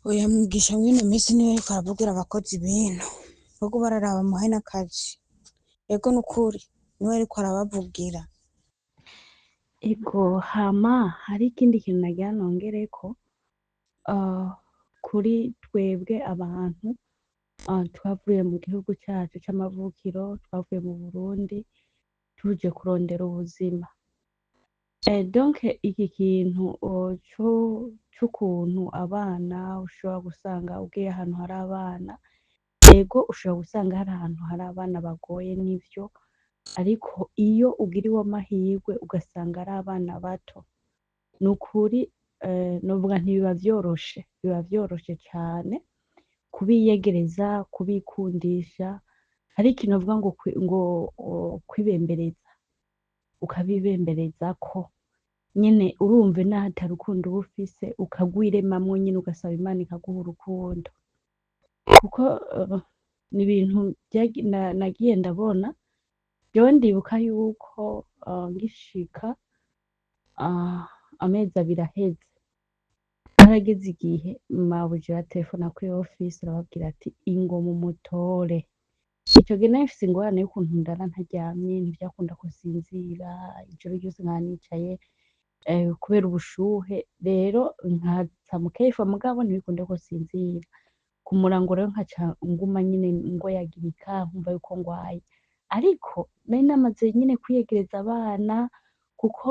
Oya mwigisha w'ino minsi niwe ariko aravugira abakozi ibintu ahubwo bararaba muhe n'akazi, ego nukuri niwe ariko arabavugira. Ego hama hari ikindi kintu nagira nongereko kuri twebwe abantu twavuye mu gihugu cyacu c'amavukiro, twavuye mu Burundi tuje kurondera ubuzima. Donc iki kintu c'ukuntu abana ushobora gusanga ugiye ahantu hari abana, ego ushobora gusanga hari ahantu hari abana bagoye n'ivyo, ariko iyo ugiriwe amahirwe ugasanga ari abana bato, nukuri novuga ntibiba vyoroshe cane kubiyegereza, kubikundisha, hari ikintu bavuga ngo kwibembereza, ukabibemberezako nyene urumva naho atari urukundo uba ufise ukagwiremamwo nyene ugasaba Imana ikaguha urukundo, kuko ni ibintu nagiye ndabona. Jewe ndibuka yuko ngishika amezi abiri aheze, harageze igihe mabuja araterefona kuri office arababwira ati ingo mumutore. Ico gihe nari mfise ingorane y'ukuntu ndara ntaryamye, ntivyakunda ko nsinzira, ijoro ryose nkaba nicaye kubera ubushuhe, rero nkatsa mukeyifa mugabo ntibikunde ko nsinzira. Ku murango rero nkaca nguma nyene ngoyagirika nkumva yuko ngwaye, ariko nari namaze nyene kwiyegereza abana, kuko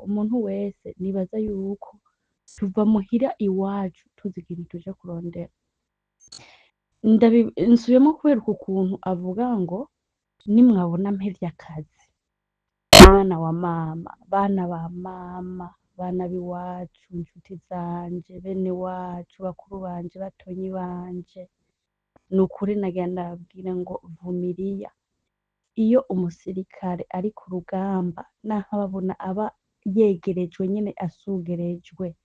umuntu wese nibaza yuko tuva muhira iwacu tuzi ikintu tuje kurondera. Nsubiyemwo kubereka ukuntu avuga ngo nimwabona mpevye akazi, mwana wa mama, bana ba mama, bana b'iwacu, inshuti zanje, bene wacu, bakuru banje, batonyi banje, nukuri nagira ndababwire ngo vumiriya. Iyo umusirikare ari ku rugamba naho ababona aba yegerejwe nyene asugerejwe,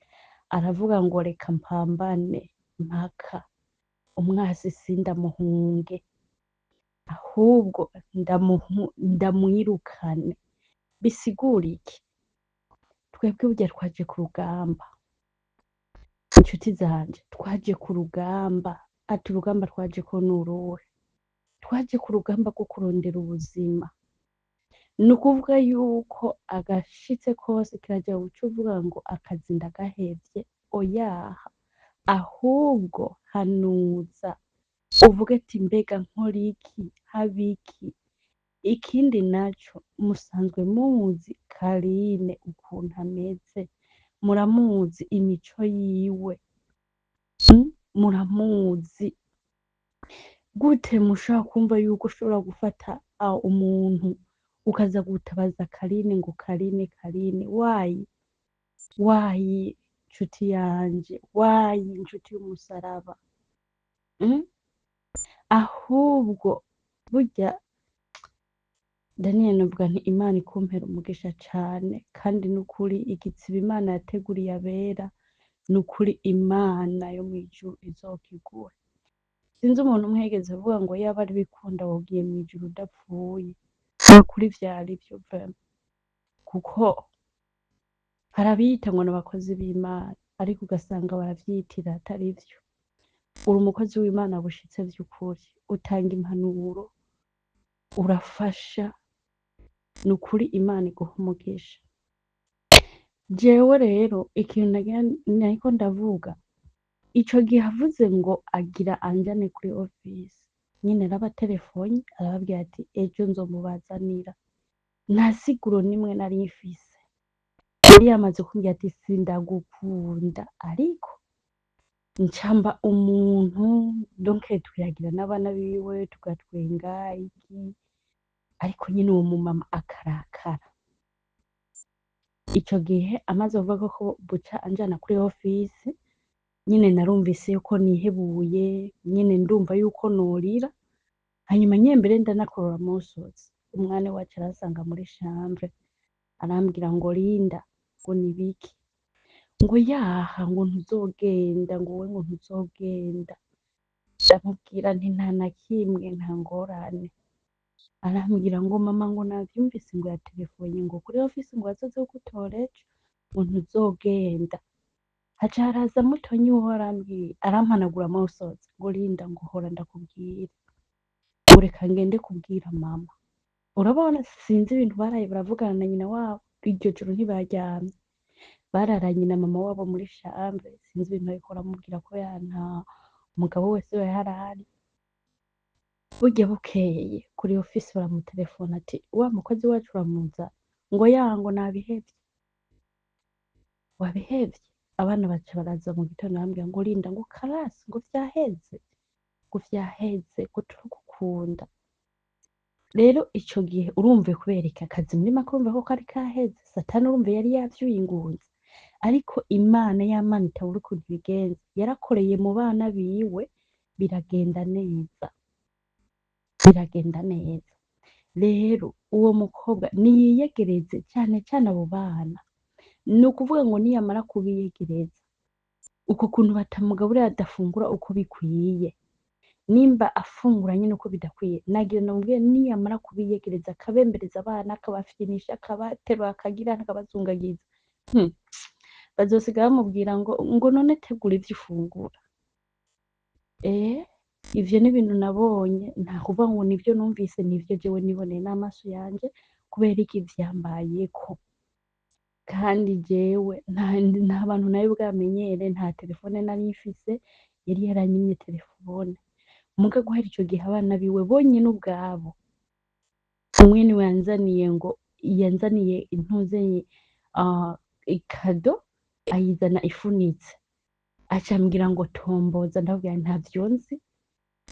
aravuga ngo reka mpambane mpaka umwasi sindamuhunge, ahubwo ndamwirukane. Bisigura iki? Twebwe burya twaje ku rugamba, inshuti zanje, twaje ku rugamba. Ati urugamba twajeko nuruhe? Twaje ku rugamba rwo kurondera ubuzima. Ni ukuvuga yuko agashitse kose kiraja guca uvuga ngo akazi ndagahevye, oyaha, ahubwo hanuza uvuge ati mbega nkora iki, haba iki. Ikindi naco musanzwe muzi Karine ukuntu ameze, muramuzi imico yiwe, muramuzi. Gute mushobora kumva yuko ushobora gufata umuntu ukaza gutabaza Karine ngo Karine wayi nshuti yanje, wayi nshuti y'umusaraba. Ahubwo burya Daniel novuga nti Imana ikumpera umugisha cane, kandi nukuri igitsiba Imana yateguriye abera, nukuri Imana yo mw'ijuru izokiguhe. Sinzi umuntu umwe yigeze avuga ngo yaba ari bikunda wogiye mw'ijuru udapfuye. Nukuri vyarivyo vraiment, kuko hari abiyita ngo n'abakozi b'Imana, ariko ugasanga baravyitira atari vyo. Uri umukozi w'Imana bushitse vy'ukuri, utanga impanuro, urafasha, nukuri Imana iguha umugisha. Jewe rero ikintu nariko ndavuga, ico gihe avuze ngo agira anjane kuri office, nyene arabaterefonye arababwira ati ejo nzomubazanira. Nta siguro nimwe nari mfise, yari yamaze kumbwira ati sindagukunda, ariko ncamba umuntu, donc twiyagira n'abana biwe tugatwenga iki, ariko nyene uwo mumama akarakara. Ico gihe amaze kuvuga ko buca anjana kuri office, nyene narumvise yuko nihebuye, nyene ndumva yuko norira, hanyuma nyembere ndanakorora amosozi. Umwana wacu aransanga muri chambre arambwira ngo Linda, ngo nibiki? Ngo yaha, ngo ntuzogenda, ngo we ngo ntuzogenda. Ndamubwira nti nta na kimwe, nta ngorane. Arambwira ngo mama ngo navyumvise ngo yaterefonye ngo kuri office ngo azoze kugutora ejo, ngo ntuzogenda. haca haraza mutonyi wowe arampanagura amosozi ngo Linda ngo hora ndakubwira ngo reka ngende kubwira mama. Urabona sinzi ibintu baraye baravugana na nyina wabo, iryo joro ntibaryamye, bararanye na mama wabo muri chambre, sinzi ibintu bariko baramubwira ko nta umugabo wese we yarahari. Burya bukeye kuri ofisi baramutelefona ati wa mukozi wacu uramuza, ngo yango nabihevye. Wabihevye? Abana baca baraza mu gitondo barambwira ngo Linda ngo karasi ngo vyaheze, ngo vyaheze, ngo turagukunda. Rero ico gihe urumve kubera iki akazi muri make urumva ko kari kaheze, satani urumva yari yavyuye ingunzi, ariko Imana y'Amana itabura ukuntu ibigenza, yarakoreye mu bana biwe biragenda neza, biragenda neza. Rero uwo mukobwa niyiyegereze cane cane abo bana, ni ukuvuga ngo niyamara kubiyegereza uko kuntu batamugaburira adafungura uko bikwiye, nimba afungura nyine uko bidakwiye, nagira namubwire niyamara kubiyegereza akabembereza abana akabafyinisha akabaterura akagira akabazungagiza, bazosiga bamubwira ngo none tegura ivyo ufungura. Ivyo ni ibintu nabonye, nta kuvuga ngo nivyo numvise, nivyo jewe niboneye n'amaso yanje kubera iki vyambayeko. Kandi jewe nta bantu nayo bwamenyere, nta telefone nari mfise, yari yaranyimye telefone. Muga guhera ico gihe abana biwe bonyene ubwabo, umwe niwe yanzaniye intuzenye ikado ayizana ifunitse, aca ambwira ngo tomboza, ndabwira ntavyo nzi,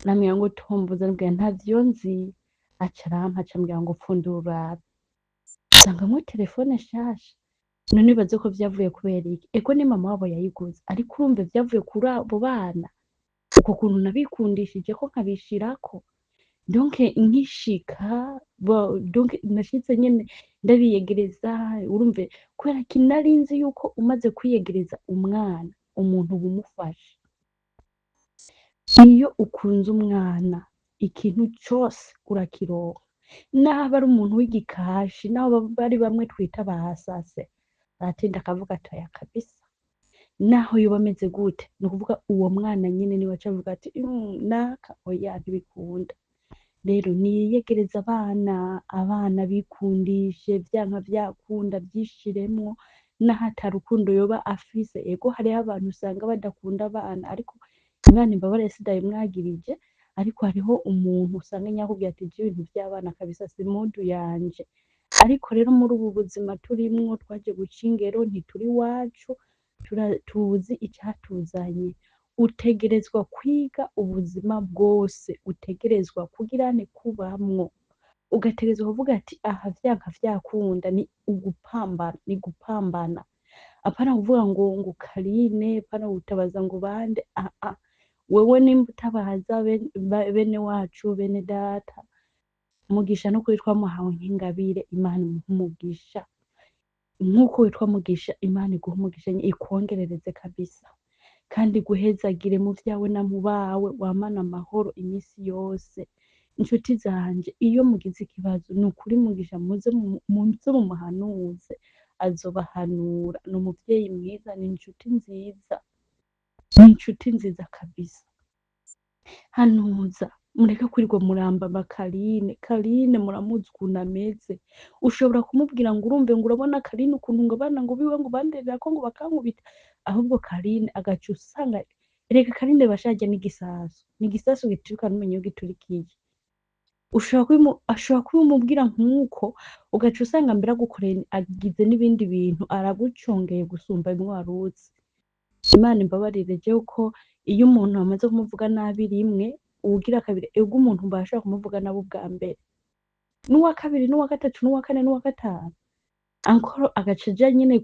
nambwira ngo tomboza, ndabwira ntavyo nzi, aca arampa aca ambwira ngo pfundura urabe, nsangamwo telefone nshasha. None ibaze ko vyavuye kubera iki? Ego ni mama wabo yayiguze, ariko urumva vyavuye kuri abo bana, uko kuntu nabikundishije ko nkabishirako. Donc nkishika donc nashitse nyene ndabiyegereza, urumve kubera ko nari nzi yuko umaze kwiyegereza umwana umuntu uba umufashe. Iyo ukunze umwana ikintu cose urakironka, naho ari umuntu w'igikashi, naho bari bamwe twita bahasase, aratinda akavuga ati oya kabisa, naho yoba ameze gute, ni ukuvuga uwo mwana nyene niwe aca avuga ati naka oya ntibikunda. Rero niyegereza abana bikundishe, vyanka vyakunda vyishiremwo, naho ata rukundo yoba afise. Ego hariho abantu usanga badakunda abana, ariko Imana imbabarire sindabimwagirije, ariko hariho umuntu usanga nyakubwira ati je ibintu vy'abana kabisa si mudu yanje. Ariko rero muri ubu buzima turimwo twaje guca ingero, ntituri iwacu, tuzi icatuzanye. Utegerezwa kwiga ubuzima bwose, utegerezwa kugira kubamwo, ugategerezwa kuvuga ati aha vyanka vyakunda, ni gupambana, apana kuvuga ngo Karine, apana gutabaza ngo bande, wewe nimba utabaza bene wacu, bene data, Mugisha n'ukuri twamuhawe nk'ingabire, Imana imuhe umugisha, nk'uko witwa Mugisha, Imana iguhe umugisha ikwongerereze kabisa, kandi guhezagire mu vyawe na mu bawe, wamane amahoro imisi yose. Inshuti zanje, iyo mugize ikibazo ni ukuri Mugisha muze mumuhanuze, azobahanura. Ni umuvyeyi mwiza, ni inshuti nziza, ni inshuti nziza kabisa. Hanuza, mureke kwirirwa murambaba Karine muramuzi ukuntu ameze, ushobora kumubwira ngo urumve ngo urabona Karine ukuntu ngo abana ngo biwe ngo bandererako ngo bakankubita, ahubwo Karine agaca usanga erega Karine basharya n'igisasu giturika ntumenye iyo giturikiye. Ashobora kubimubwira nk'uko, ugaca usanga mbere agukoreye agize n'ibindi bintu, aragucongeye gusumba bimwe waruzi. Imana imbabarire jewe ko iyo umuntu amaze kumuvuga nabi rimwe, uwugira kabiri, ego umuntu mbashobora kumuvuga nabi ubwa mbere, n'uwa kabiri, n'uwa gatatu, n'uwa kane, n'uwa gatanu, ankoro agaca aja nyene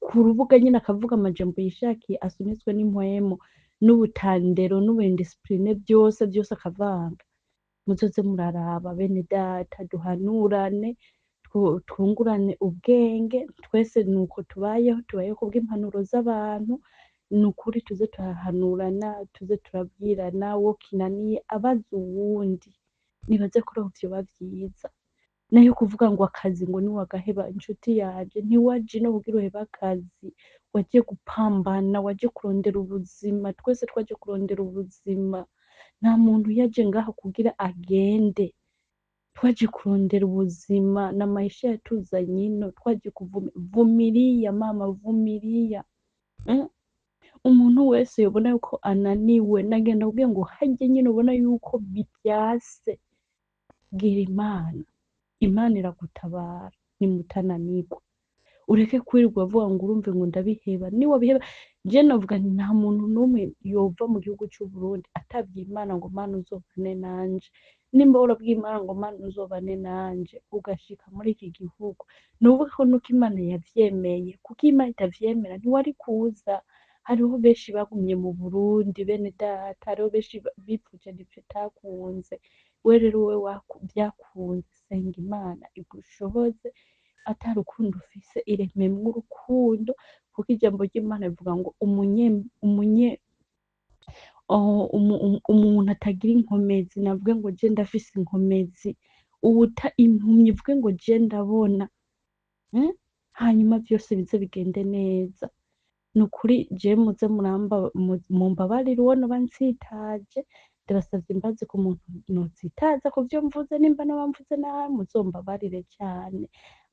ku rubuga nyene akavuga amajambo yishakiye asunitswe n'impwemu n'ubutandero n'ubundisipline byose akavanga. Muzoze muraraba bene data, duhanurane, twungurane ubwenge, twese nuko tubayeho kubw'impanuro z'abantu. Ni ukuri tuze turahanurana, tuze turabwirana, uwo kinaniye abaza uwundi, nibaze ko ariho vyoba vyiza. Nayo kuvuga ngo akazi ngo niwagaheba, inshuti yanje ntiwaje no kugira uhebe akazi, waje gupambana, waje kurondera ubuzima, twese twaje kurondera ubuzima. Nta muntu yaje ngaha kugira agende, twaje kurondera ubuzima na maisha yatuzanye ino, twaje vumilia mama, vumilia. Umuntu wese yobona yuko ananiwe, nagenda kubwira ngo harya nyine ubona yuko biryase, bwira Imana iragutabara nimutananirwa. Ureke kwirirwa uvuga ngo urumve ngo ndabiheba, niwabiheba je novuga nti nta muntu n'umwe yova mu gihugu c'u Burundi atabwiye Imana ngo Mana uzobane nanje. Nimba urabwiye Imana ngo Mana uzobane nanje ugashika muri iki gihugu, nuvuga ko nuko Imana yavyemeye, kuko Imana itavyemera ntiwari kuza. Hariho benshi bagumye mu Burundi, bene data, hariho benshi bipfuje n'ivyo utakunze. We rero vyakunze, senga Imana igushoboze, ata rukundo ufise irememwo urukundo, kuko ijambo ry'Imana rivuga ngo umuntu atagira inkomezi navuge ngo je ndafise inkomezi, uwuta impumyi ivuge ngo je ndabona. Hanyuma vyose bize bigende neza. Nukuri je muze mumbabarire uwo noba nsitaje, ndabasavye imbabazi ku muntu notsitaza ku vyo mvuze, nimba noba mvuze nabi muzombabarire cane,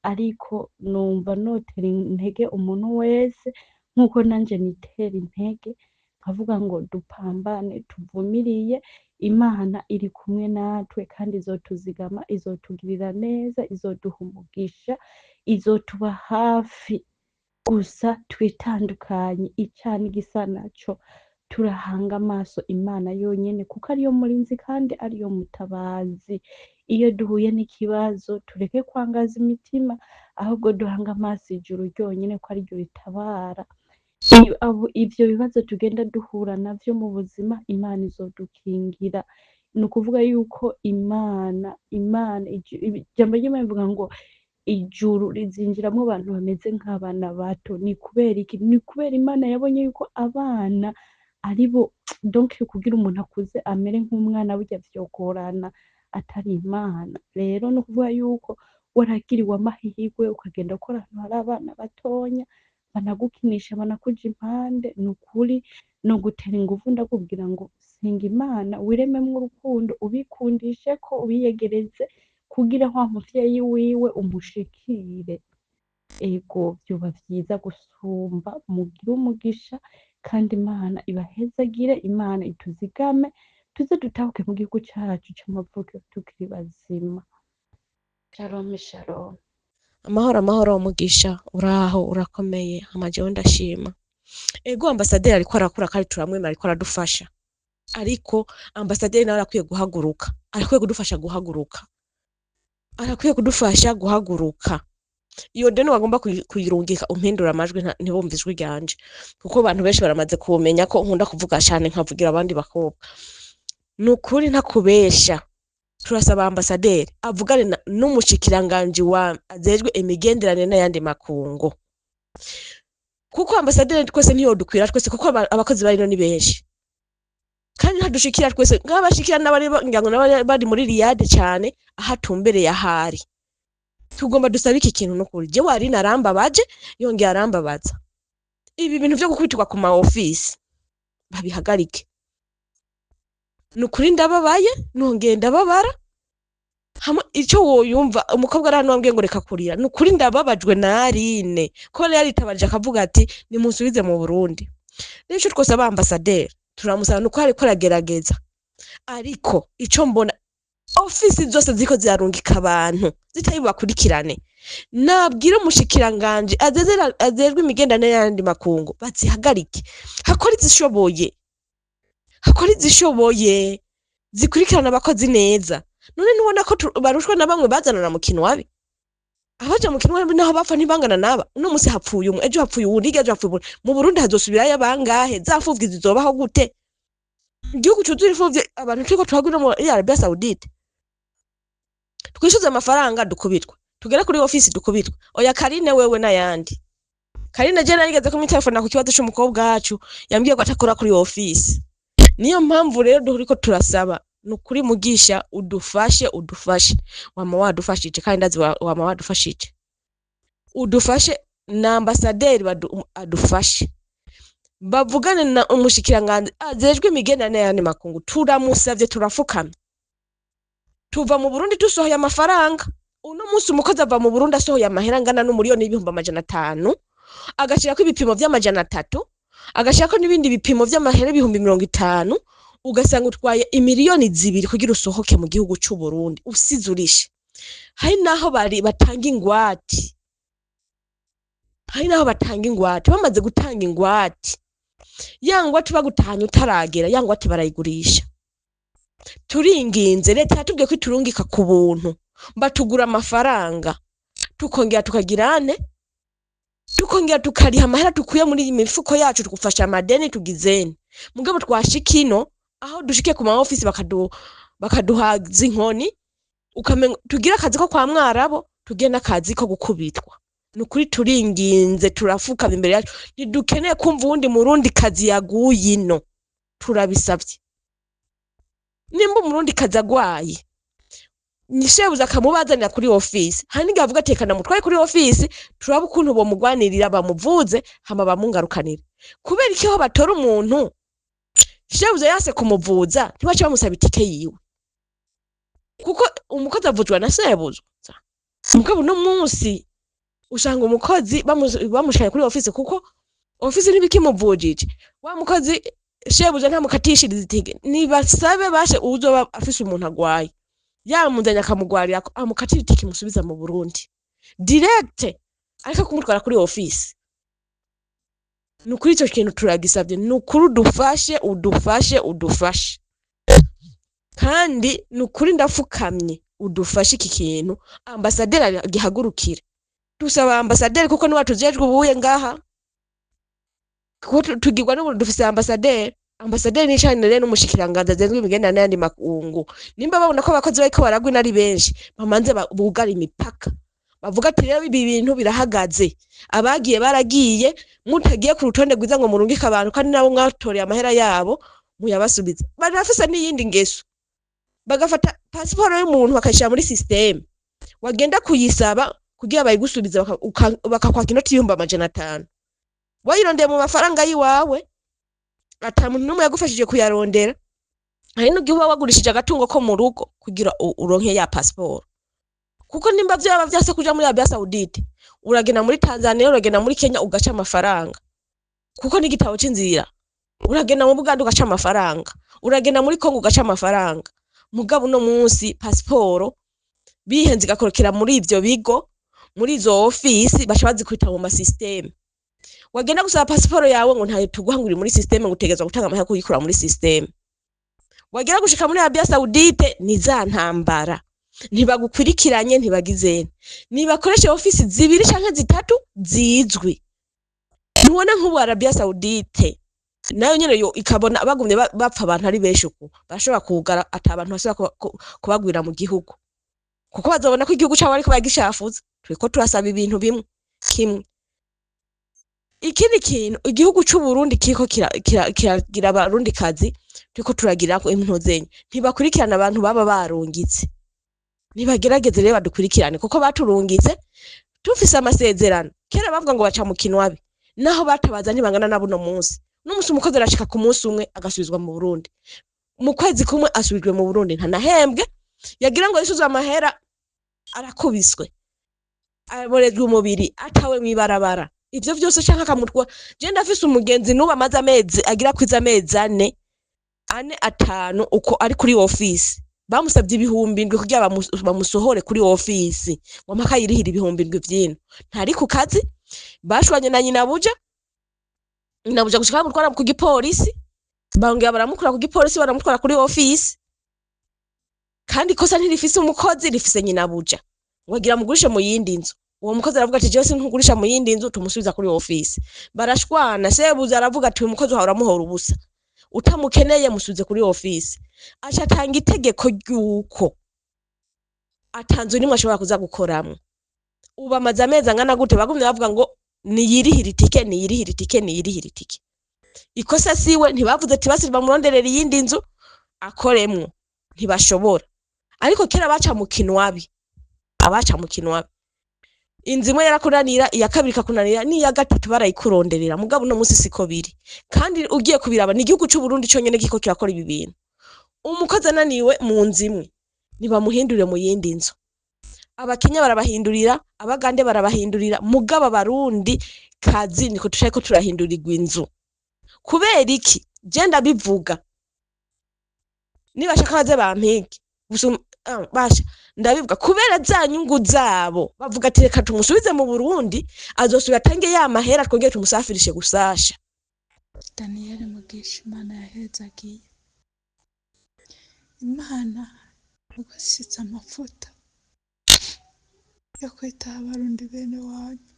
ariko numva notera intege umuntu wese nkuko nanje nitera intege, nkavuga ngo dupambane, tuvumiriye, Imana iri kumwe natwe kandi izotuzigama, izotugirira neza, izoduha umugisha, izotuba hafi. Gusa twitandukanye icana igisa naco, turahanga amaso Imana yonyene, kuko ariyo murinzi kandi ariyo mutabazi. Iyo duhuye n'ikibazo tureke kwangaza imitima, ahubwo duhanga amaso ijuru ryonyene ko ariryo ritabara. Ivyo bibazo tugenda duhura navyo mu buzima, Imana izodukingira. Ni ukuvuga yuko Imana ijambo ry'Imana rivuga ngo ijuru rizinjiramwo abantu bameze nk'abana bato. Ni kubera iki? Ni kubera Imana yabonye yuko abana aribo, donc kugira umuntu akuze amere nk'umwana burya vyogorana atari Imana. Rero ni ukuvuga yuko waragiriwe amahirwe ukagenda ukora ahantu hari abana batonya, banagukinisha, banakuja impande, ni ukuri no gutera inguvu ndakubwira ngo senga Imana, wirememwo urukundo, ubikundishe ko, ubiyegereze kugira wa muvyeyi wiwe umushikire. Ego vyoba vyiza gusumba, mugire umugisha kandi Imana ibahezagire, Imana ituzigame, tuze dutahuke mu gihugu cacu c'amavukiro tukiri bazima. Shalom shalom. Amahoro umugisha, uraho urakomeye, amajewe ndashima. Ego ambasaderi ariko arakura kandi turamwemera, ariko aradufasha, ariko ambasaderi nawe arakwiye guhaguruka, arakwiye kudufasha guhaguruka, arakwiye kudufasha guhaguruka. Iyo deni wagomba kuyirungika umpindura amajwi ntibumve ijwi ryanje, kuko abantu benshi baramaze kumenya ko nkunda kuvuga cyane nkavugira abandi bakobwa. Nukuri ntakubesha, turasaba ambasaderi avugane n'umushikiranganje wa azejwe imigenderanire n'ayandi makungu, kuko ambasaderi twese niyo dukwira twese, kuko abakozi barino ni benshi kandi ntadushikira twese, nk'abashikira n'abari bari muri Riyade cyane ahatumbereye ahari. Tugomba dusaba iki kintu n'ukuri, je wari narambabaje yongera arambabaza. Ibi bintu vyo gukwitirwa ku ma office babihagarike. Nukuri ndababaye, nongeye ndababara. Ico woyumva umukobwa arano wambwiye ngo reka kurira, nukuri ndababajwe na Aline ko yari yaritabaje akavuga ati nimusubize mu Burundi. Nico twose aba ambasaderi turamusaba nuko ariko aragerageza, ariko ico mbona ofisi zose ziko zirarungika abantu zitayi bakurikirane, nabwira umushikiranganje azezwe imigenderanire y'andi makungu bazihagarike, hakora izishoboye zikurikirana abakozi neza. None nubona ko barushwa na bamwe bazanana mu kinwabi, abaja mu kinwabi naho bapfa ntibangana naba. Uno musi hapfuye umwe, ejo hapfuye uwundi, ejo hapfuye mu Burundi hazosubirayo bangahe? Zafuvwe zizobaho gute? Igihugu cyuzura ifuvye abantu turiko tuhagura mu Arabia Saudite, twishuza amafaranga dukubitwa, tugera kuri ofisi dukubitwa. Oya Karine wewe n'ayandi, Karine je narigeze ku telefone ku kibazo cy'umukobwa wacu yambwiye ko atakora kuri ofisi. Niyo mpamvu rero duriko turasaba nukuri mugisha udufashe, wama wadufashije kandi ndazi wama wadufashije, udufashe na ambasaderi adufashe bavugane na umushikiranganje ajejwe imigenderanire y'andi makungu, turamusavye turafukamye. Tuva mu Burundi dusohoye amafaranga, uno munsi umukozi ava mu Burundi asohoye amahera angana n'umuriyoni n'ibihumbi 500, agashirako ibipimo vy'300, agashirako n'ibindi bipimo vy'amahera 50,000, ugasanga utwaye imiliyoni 2 kugira usohoke mu gihugu c'u Burundi usizurishe. Hari naho batanga ingwate, bamaze gutanga ingwate, ya ngwate bagutahanye utaragera, ya ngwate barayigurisha. Turinginze leta yatubwiye ko iturungika ku buntu, batugura amafaranga, tukongera tukagirane, tukongera tukariha amahera tukuye muri imifuko yacu, tukufasha amadeni tugizeni. Mugabo twashikino aho dushike ku ma office bakaduhaza inkoni, ukamenga tugira akazi ko kwa Mwarabo, tugenda akazi ko gukubitwa. Nukuri turinginze turafuka imbere yacu, ntidukeneye kumva uwundi murundi kazi yaguye ino, turabisavye. Nimba umurundi kazi agwaye, nishebuza akamubazanira kuri office, haniga avuga tekana mutwaye kuri office, turaba ukuntu bo mugwanirira bamuvuze hama bamungarukanira. Kubera iki ho batora umuntu shebuza yase kumuvuza ntibace bamusaba itike yiwe, kuko umukozi avuzwa na sebuza. Mugabo no munsi usanga umukozi bamushanye kuri office, kuko office ntibikimuvujije. Wa mukozi shebuza ntamukatishiriza itike, nibasabe bashe uzoba afise umuntu agwaye, yamuzanya akamugwarira amukatira itike musubiza mu Burundi direct, ariko kumutwara kuri office. Nukuri ico kintu turagisavye, nukuri udufashe kandi nukuri ndafukamye udufashe iki kintu, ambasaderi agihagurukire. Dusaba ambasaderi kuko niwe tujejwe ubuye ngaha, kuko tugirwa n'ubu dufise ambasaderi n'icyanire n'umushikiranganje azezwe imigenderanire y'andi makungu. Nimba babona ko abakozi bariko baragwa inari benshi, bamanze bugara imipaka, bavuga ati rero ibi bintu birahagaze, abagiye baragiye, mutagiye ku rutonde gwiza ngo murungike abantu kandi nabo mwatoreye amahera yabo muyabasubiza. Barafise n'iyindi ngeso, bagafata passport y'umuntu bakayishira muri system, wagenda kuyisaba kugira bayigusubiza bakakwaka inoti y'500, wayirondeye mu mafaranga yiwawe, ata muntu numwe yagufashije kuyarondera. Hari n'ugihe wagurishije agatungo ko mu rugo kugira uronke ya passport, kuko nimba vyaba vyase kuja muri Arabia Saudite, uragenda muri Tanzania, uragenda muri Kenya ugaca amafaranga, kuko n'igitabo c'inzira, uragenda mu Buganda ugaca amafaranga, uragenda muri Kongo ugaca amafaranga. Mugabo no munsi passport bihenze gakorokera muri ivyo bigo, muri izo office baca bazikwita mu ma system. Wagenda gusaba passport yawe ngo ntayo tuguhangura muri system, ngo utegezwa gutanga amahera kuyikura muri system. Wagera gushika muri Arabia Saudite ni za ntambara, ntibagukwirikiranye, ntibagizene, nibakoresha office 2 canke 3 zizwi. Nubona nk'ubu Arabia Saudite nayo nyene yo ikabona bagumye bapfa abantu ari benshi, uko bashobora kugara ata abantu basaba kubagwira mu gihugu, kuko bazobona ko igihugu cyawe ariko bagishafuza. Twiko turasaba ibintu bimwe kimwe. Ikindi kintu igihugu c'u Burundi kiko kiragira abarundi kazi, twiko turagira ko impuzenye, ntibakurikirana abantu baba barungitse. Nibagerageze rero badukurikirane, kuko baturungitse tufise amasezerano. Kera bavuga ngo baca mu kinwabi, naho batabaza ntibangana na buno munsi. N'umunsi umukozi arashika ku munsi umwe agasubizwa mu Burundi, mu kwezi kumwe asubijwe mu Burundi, ntanahembwe, yagira ngo yisuzwe amahera arakubiswe, aborezwe umubiri, atawe mwibarabara. Ivyo vyose canka kamutwa. Je ndafise umugenzi nuba amaze amezi agira kwiza amezi 4 5 uko ari kuri office, bamusabye 7,000 kugira bamusohore kuri office, ngo mpaka yirihira 7,000 vyino. Ntari ku kazi, bashwanye na nyina buja gushika bamutwara ku gipolisi, bangya baramukura ku gipolisi, baramutwara kuri office, kandi kosa ntirifise umukozi, rifise nyina buja. Wagira mugurishe mu yindi nzu, uwo mukozi aravuga ati jewe sinkugurisha mu yindi nzu, tumusubiza kuri office. Barashwana, sebuza aravuga ati uyu mukozi wawe uramuhora ubusa, utamukeneye musubize kuri office. Aca atanga itegeko ryuko atanzwe nimwe ashobora kuza gukoramo. Ubu amaze amezi angana gute bagumye bavuga ngo niyirihira itike. Ikosa siwe, ntibavuze ati basi bamuronderera iyindi nzu akoremwo, ntibashobora. Ariko kera baca mu kinwabi, inzu imwe yarakunanira iya kabiri ikakunanira n'iya gatatu barayikuronderera mugabo uno munsi siko biri kandi ugiye kubiraba ni igihugu c'u Burundi conyene giko kirakora ibi bintu umukozi ananiwe mu nzu imwe ntibamuhindurire mu yindi nzu abakenya barabahindurira abagande barabahindurira mugabo abarundi kazi niko tushaka ko turahindurirwa inzu kubera iki je ndabivuga nibashaka baze bampige basha ndabivuga kubera za nyungu zabo bavuga ati reka tumusubize mu Burundi azosubira atange ya mahera twongere tumusafirishe gusasha. Daniel Mugisha Imana yahezagiye Imana ugashitsa amafuta yo kwitaho abarundi bene wanyu.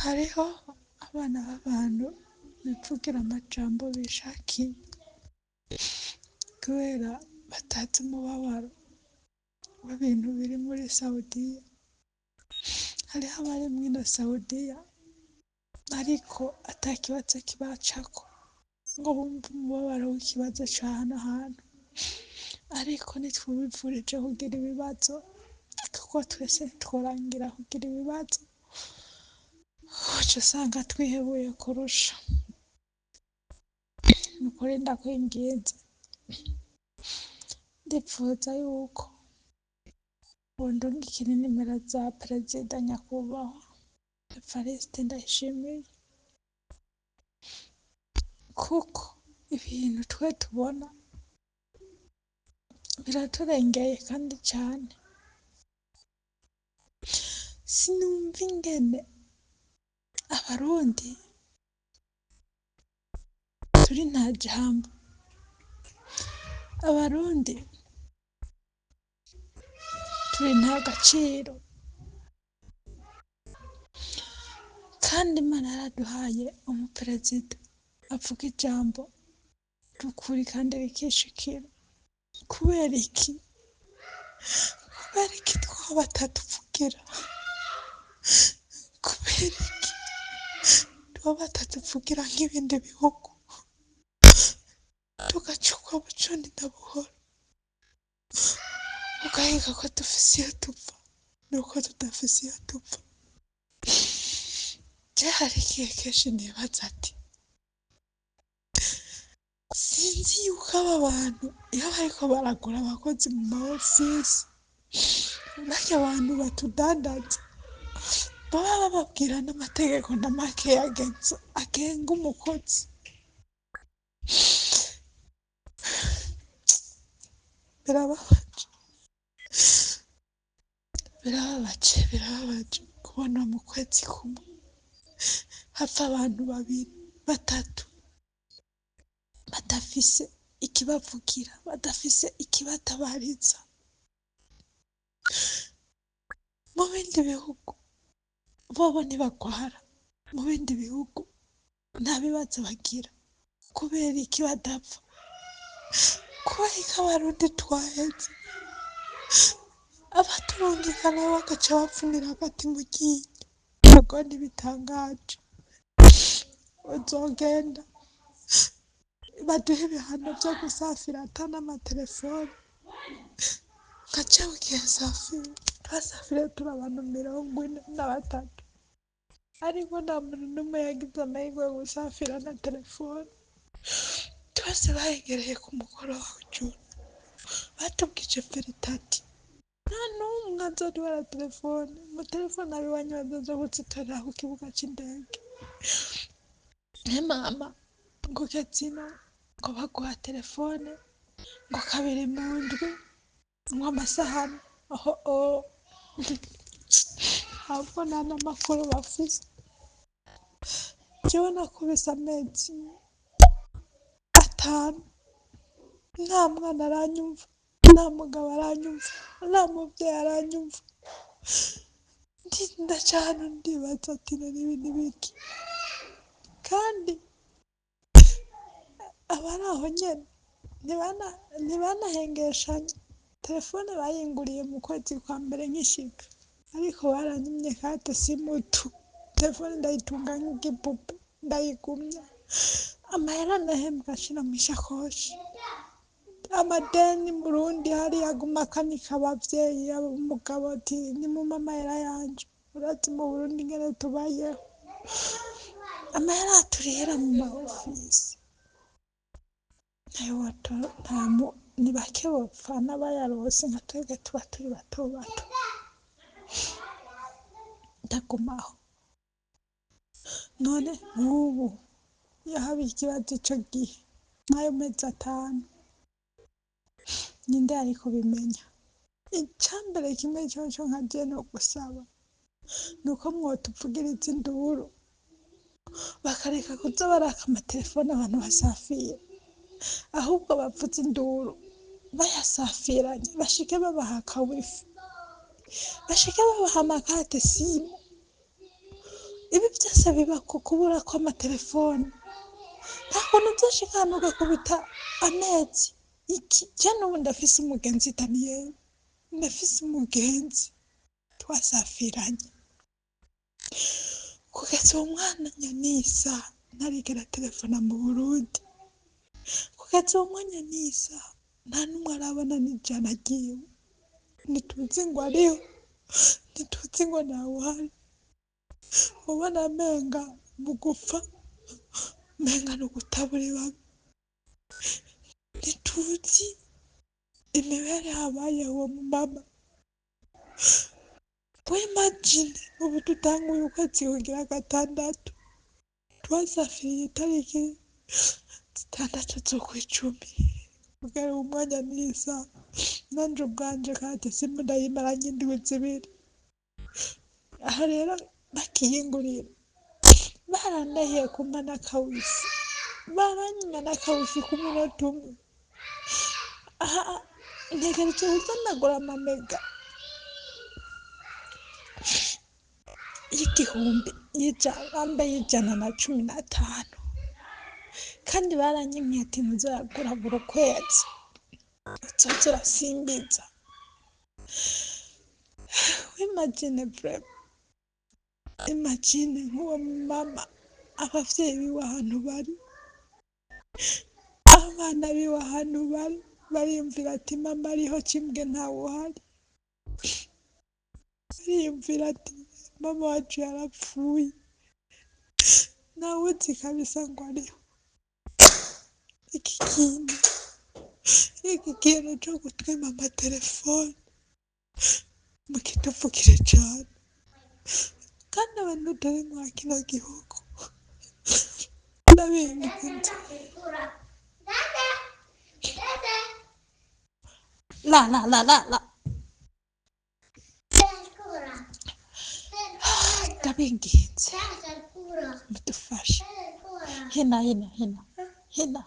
Hariho abana b'abantu bivugira amajambo bishakiye kubera batazi umubabaro w'ibintu biri muri Saudiya. Hariho abari mwino Saudiya ariko atakibazo kibacako ngo bumve umubabaro w'ikibazo ca hano hantu, ariko ntitwubivurije kugira ibibazo kuko twese tworangira kugira ibibazo uca usanga twihebuye kurusha. Nukuri ndakwinginze ndipfuza yuko wondungikira inimero za perezida nyakubahwa Evariste Ndayishimiye kuko ibintu twe tubona biraturengeye kandi cyane. Sinumva ingene abarundi turi nta jambo, abarundi turi nta gaciro, kandi Imana yaraduhaye umuperezida avuga ijambo rukuri kandi rikishikira. Kubera iki twaba batatuvugira? Kubera iki twaba batatuvugira nk'ibindi bihugu tugacukwa buconi na buhoro ugahiga ko dufise iyo tupfa nuko tudafise iyo tupfa? Je hari igihe kenshi nibaza ati sinzi yuko aba bantu iyo bariko baragura abakozi mu ma ofisi barya abantu batudandaza baba bababwira n'amategeko n'amake agenga umukozi. Birababaje kubona mu kwezi kumwe hapfa abantu babiri batatu badafise ikibavugira, badafise ikibatabariza. Mu bindi bihugu bobo ntibagwara, mu bindi bihugu nta bibazo bagira. Kubera iki badapfa? Kubera iki abarundi twaheze abaturungika nabo bagaca bapfunira hagati mu ryinyo? Ubwo ntibitangaje, uzogenda baduhe ibihano vyo gusafira ata n'amatelefone ngaca bugiye twasafire turi abantu 43 ariko nta muntu n'umwe yagize amahirwe yo gusafira na telefone. Twese bahegereye ku mugoroba w'ijoro batubwije veritati nta n'umwe azotwara telefone, mu telefone abiwanyu bazoza gutsitorera ku kibuga c'indege. Mama ngo Ketsino ngo baguha telefone ngo 2 mu ndwi ngo amasahani ahubwo nta n'amakuru bafise. Jewe nakubise amezi 5 nta mwana aranyumva, nta mugabo aranyumva, nta muvyeyi aranyumva. Ndacana ndibaza ati n'ibi n'ibiki? Kandi abari aho nyene ntibanahengeshanya. Telefone bayinguriye mu kwezi kwa mbere nkishika, ariko baranyimye kate simutu. Telefone ndayitunga nk'igipupe ndayigumya, amahera ndahembwa ashira mw'ishakoshi. amadeni murundi hariya aguma akanika abavyeyi umugabo ati nimumpe amahera yanje, urazi mu Burundi ingene tubayeho, amahera aturihera mu ma ofisi ni bake bopfana bayaronse nka twebwe tuba turi bato bato, ndagumaho. None nk'ubu iyo haba ikibazo ico gihe nk'ayo mezi 5 ninde yari kubimenya? Icambere kimwe coco nka je no gusaba nuko mwotuvugiriza induru bakareka kuza baraka amatelefone abantu basafira, ahubwo bavuza induru bayasafiranye bashike babaha akawifi, bashike babaha amakarte simu. Ibi vyose biba ku kubura kw'amatelefone. Nta kuntu uzoshika ahantu ugakubita amezi iki. Je n'ubu ndafise umugenzi Daniel, ndafise umugenzi twasafiranye kugeza uwo mwana nyanisa ntarigera telefona mu Burundi, kugeza uwo mwanya nisa nta n'umwe arabona n'ijana ryiwe, ntituzi ngo ariho, ntituzi ngo ntawuhari. Ubona menga mu gupfa menga no gutabura ibabi, ntituzi imibereho abayeho uwo mumama. Imagine ubu dutanguye ukwezi kugira 6 twasafiriye itariki 6 z'ukwicumi kugera umwanya nisa nanje ubwanje kandi simu ndayimaranye indwi 2. Aha rero bakiyingurira barandahiye kumana kawifi, baranyimana kawifi ku munota umwe. Aha ntegereje kuzanagura amamega y'igihumbi y'ijana na 15 kandi baranyimye ati ntuzagura buri kwezi uzoza urasimbiza. Imagine bref, imagine nk'uwo mama abavyeyi biwe ahantu bari, abana biwe ahantu bari, bariyumvira ati mama ariho cimbwe ntawuhari, bariyumvira ati mama wacu yarapfuye ntawuzi kabisa ngo ariho. Iki kintu co gutwima amatelefone mukituvugire cane, kandi abantu turi mwa kino gihugu ndabinginze ndabinginze mudufashe hina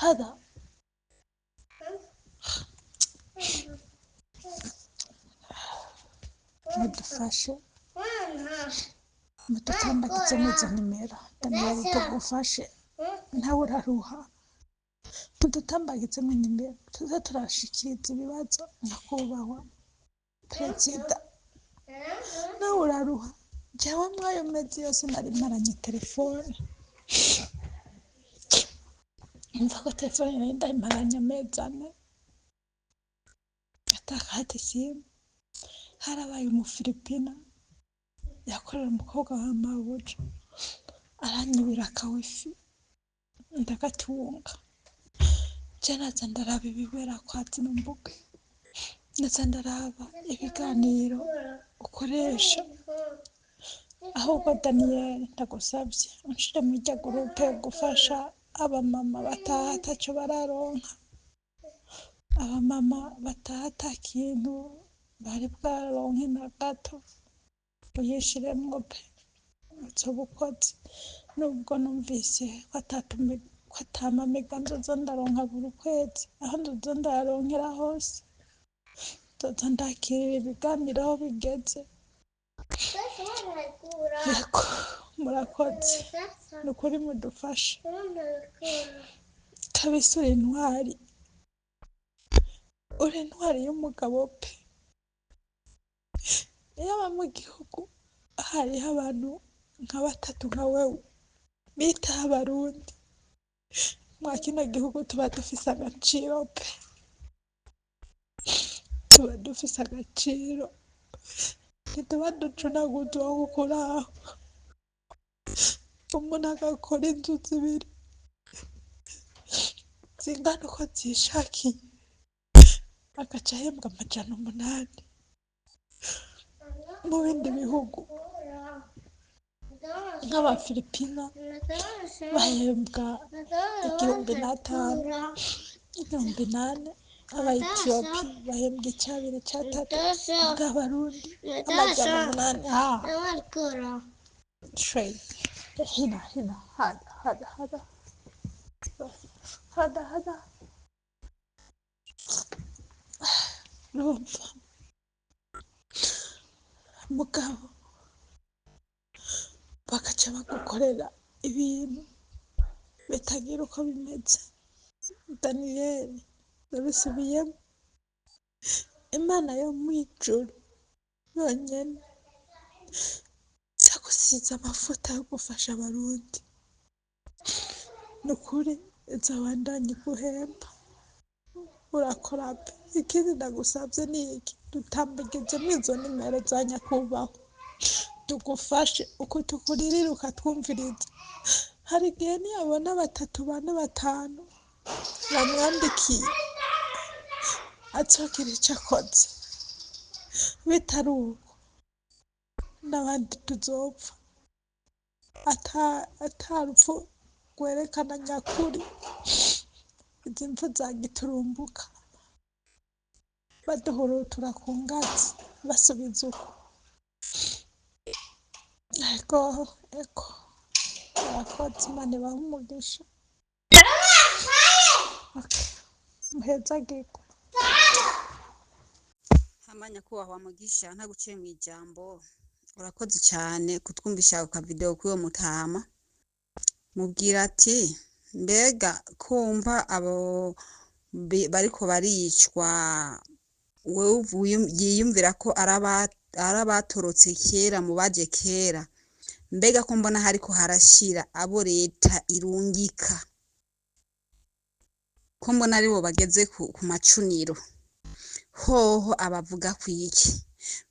hada mudufashe mudutambagize n'izo nimero Daniel tugufashe ntawe uraruha, mudutambagize nimero tuze turashikiriza ibibazo nyakubahwa perezida. Nawe uraruha, jewe mwayo mezi yose nari maranye telefone, umva ko telefone nari ndayimaranye amezi 4 atakate simu. Harabaye umufilipina yakorera umukobwa wa mabuja aranyibira akawifi ndagatunga, je naza ndaraba ibibera kwa zino mbuga, naza ndaraba ibiganiro ukoresha. Ahubwo Daniel ndagusavye unshire muri rya gurupe gufasha abamama bataha ataco bararonka, abamama bataha ata kintu bari bwaronke na gato, uyishiremwo pe uzoba ukoze. Nubwo numvise ko atamamega nzoza ndaronka buri kwezi, aho nzoza ndaronkera hose nzoza ndakirira ibiganiro aho bigeze. Yego murakoze, nukuri mudufashe kabisa, uri intwari y'umugabo pe. Yaba mu gihugu hariho abantu nka 3 nka wewe bitaho abarundi mwa kino gihugu tuba dufise agaciro pe, tuba dufise agaciro, ntituba ducunaguzwa gukuraho, umuntu agakora inzu zibiri zingana uko zishakiye agaca ahembwa $800. Mu bindi bihugu nk'abafilipina bahembwa 5,500, 8,000. Abaetiyopi bahembwa 2, 3 bw'abarundi 800. Trade hina hada urumva mugabo bagaca bagukorera ibintu bitagira uko bimeze. Daniyeli yabisubiyemo, Imana yo mw'ijuru yonyene yagusize amavuta yo gufasha abarundi, nukuri izobandanya iguhemba, urakora pe. Ikindi ndagusavye ni iki, dutambagizemwo izo nimero za nyakubahwa tugufashe, uko tukuririra ukatwumviriza. Hari igihe niyabona 3, 4, 5 bamwandikiye azogira ico akoze, bitari uko n'abandi tuzopfa ata rupfu rwerekana nyakuri. Izi mpfu zagiturumbuka baduhurutura ku ngazi basubiza uko. Ego abakozi Imana ibahe umugisha. Muhezagirwe. Hama nyakubahwa Mugisha, ntaguciye mu ijambo, urakoze cyane kutwumvisha ako kavideo k'uwo mutama. Mubwira ati mbega kumva abo bariko baricwa, wewe yiyumvira ko arabatorotse kera mu baje kera, mbega ko mbona hariko harashira abo leta irungika, ko mbona aribo bageze ku macuniro, hoho abavuga kwiki?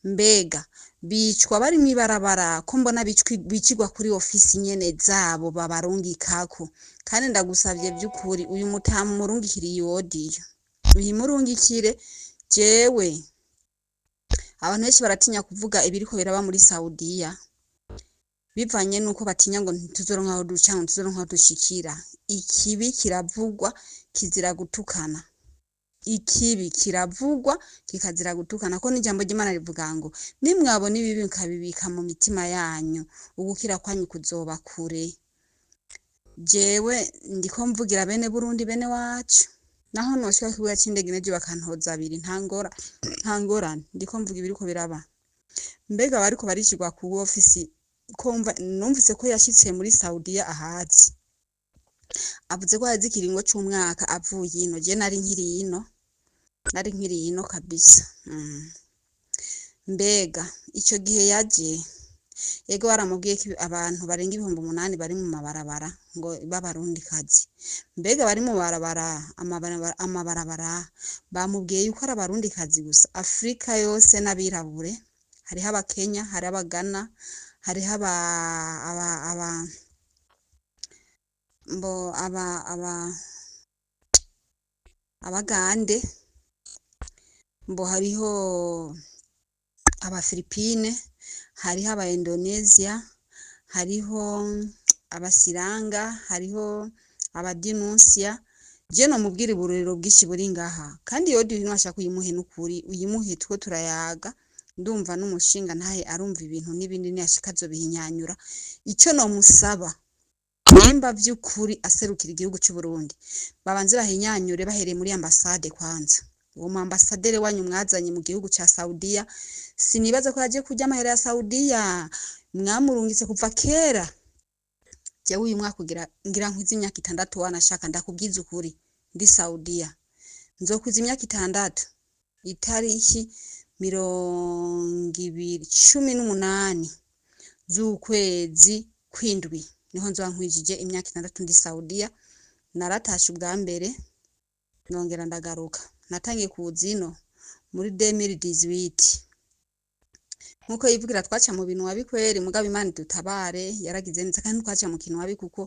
Mbega bicwa bari mw'ibarabara, ko mbona bicigwa kuri ofisi nyene zabo babarungikako. Kandi ndagusavye by'ukuri uyu mutamu murungikire iyo audio, uyimurungikire. Jewe abantu benshi baratinya kuvuga ibiriko biraba muri Saudiya, bivanye nuko batinya ngo ntituzoronka aho duca, ntituzoronka aho dushikira. Ikibi kiravugwa kizira gutukana, ikibi kiravugwa kikazira gutukana, ko n'ijambo ry'Imana rivuga ngo nimwabona ibibi mukabibika mu mitima yanyu, ugukira kwanyu kuzoba kure. Jewe ndiko mvugira bene Burundi, bene wacu, naho noshika kibuga c'indege nejo bakantoza abiri, ntangorane, ndiko mvuga ibiriko biraba. Mbega bariko barishigwa ku ofisi, kumva numvise ko yashitse muri Saudiya ahazi, avuze ko yazi ikiringo c'umwaka avuye ino. Je nari nkiri ino kabisa. Mbega ico gihe yaje, yego baramubwiye ko abantu barenga 8,000 bari mu mabarabara ngo b'abarundikazi. Mbega bari mu amabarabara bamubwiye yuko ari abarundikazi gusa? Afrika yose n'abirabure, hariho abakenya, hari abagana, hariho abagande, mbo hariho abafilipine, hariho aba Indonesia, hariho abasiranga, hariho abadinusia. Je no mubwira iburero bwishi buri ngaha, kandi iyo dintu ashaka kuyimuhe n'ukuri uyimuhe, two turayaga. Ndumva n'umushinga ntahe arumva ibintu n'ibindi ntiyashikazo bihinyanyura. Ico no musaba, nimba vy'ukuri aserukira igihugu cy'u Burundi, babanze bahinyanyure bahereye muri ambassade kwanza. Uwo mu ambassadeur wanyu mwazanye mu gihugu ca Saudiya, sinibaza ko yaje kujya amahera ya Saudiya, mwamurungitse kuva kera. Jewe uyu mwaka ngira nkwiza imyaka 6 wanashaka, ndakubwiza ukuri, ndi Saudiya nzokwiza imyaka 6, itariki 18 z'ukwezi kwindwi niho nzoba nkwijije imyaka 6 ndi Saudiya. naratashe ubwa mbere nongera ndagaruka natangiye kuzino muri 2018 nkuko yivugira twaca mu bintu wabi kweri mugabo Imana dutabare yaragize neza kandi twaca mu kintu wabi kuko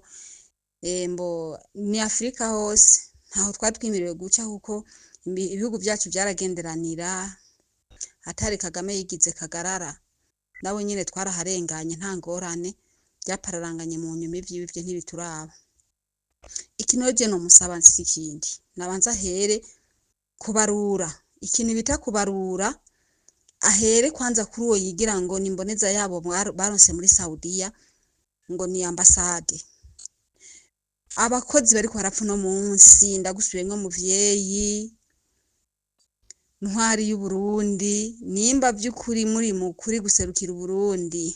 mbo ni Afrika hose ntaho twatwimiriwe guca kuko ibihugu byacu byaragenderanira atari Kagame yigize kagarara nawe nyine twaraharenganye nta ngorane byapararanganye mu nyuma ivy'ibyo ntibituraba ikinoje no musaba nsikindi nabanza here kubarura ikintu bita kubarura ahere kwanza kuri uwo yigira ngo nimboneza yabo baronse muri Saudiya ngo ni ambassade abakozi bari kwarapfa no munsi ndagusubiyemwe muvyeyi ntwari y'u Burundi nimba by'ukuri muri mukuri guserukira u Burundi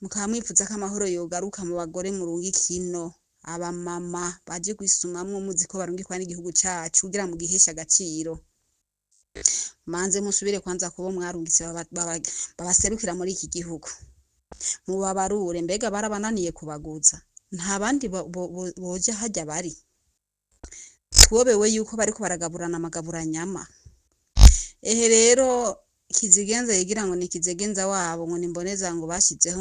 mukamwifuza ko amahoro yogaruka mu bagore murungi kino aba mama baje kwisumamwe muzi ko barungikwa n'igihugu cacu kugira mu gihesha agaciro manze musubire kwanza kubo mwarungitse babaserukira muri iki gihugu mubabarure mbega barabananiye kubaguza nta bandi boje hajya bari twobewe yuko bariko baragaburana amagabura nyama ehe rero kizigenza yigira ngo ni kizigenza wabo ngo nimboneza ngo bashizeho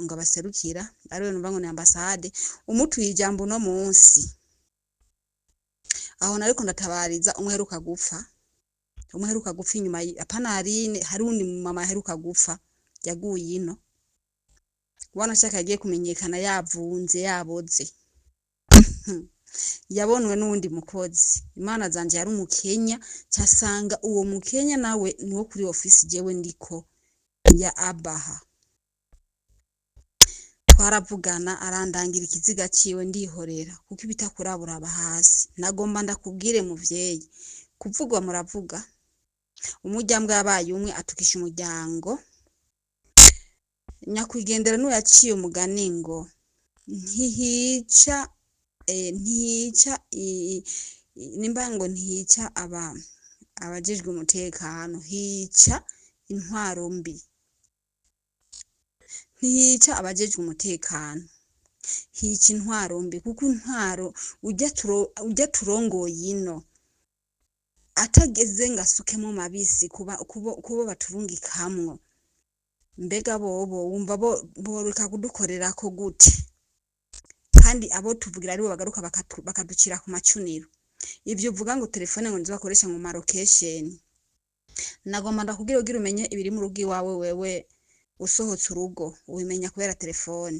ngo baserukira ariwe numva ngo ni ambassade umutu ijambo no munsi aho nariko ndatabariza umweruka gupfa inyuma apana hari undi mama heruka gupfa yaguye ino wanashaka yagiye kumenyekana yavunze yaboze yabonwe n'undi mukozi Imana zanje yari umukenya cyasanga uwo mukenya nawe niwo kuri office jewe ndiko ya Abaha twaravugana arandangira ikiziga ciwe ndihorera kuko ibitakurabura hasi nagomba ndakubwire muvyeyi kuvugwa muravuga umujyambwa yabaye umwe atukisha umuryango nyakwigendera no yaciye umugani ngo ntihica nimbango ntihica abajejwe umutekano hica intwaro mbi ntihica abajejwe umutekano hica intwaro mbi kuko intwaro ujya turongoye ino atageze ngasukemo mabisi kubo baturungikamwo mbega bobo wumva boreka kudukorera ko gute kandi abo tuvugira aribo bagaruka bakaducira ku macuniro ivyo uvuga ngo telefone ngo nzibakoresha mu location nagomba ndakubwira ugira umenye ibiri mu rugi wawe wewe usohotse urugo ubimenya kubera telefone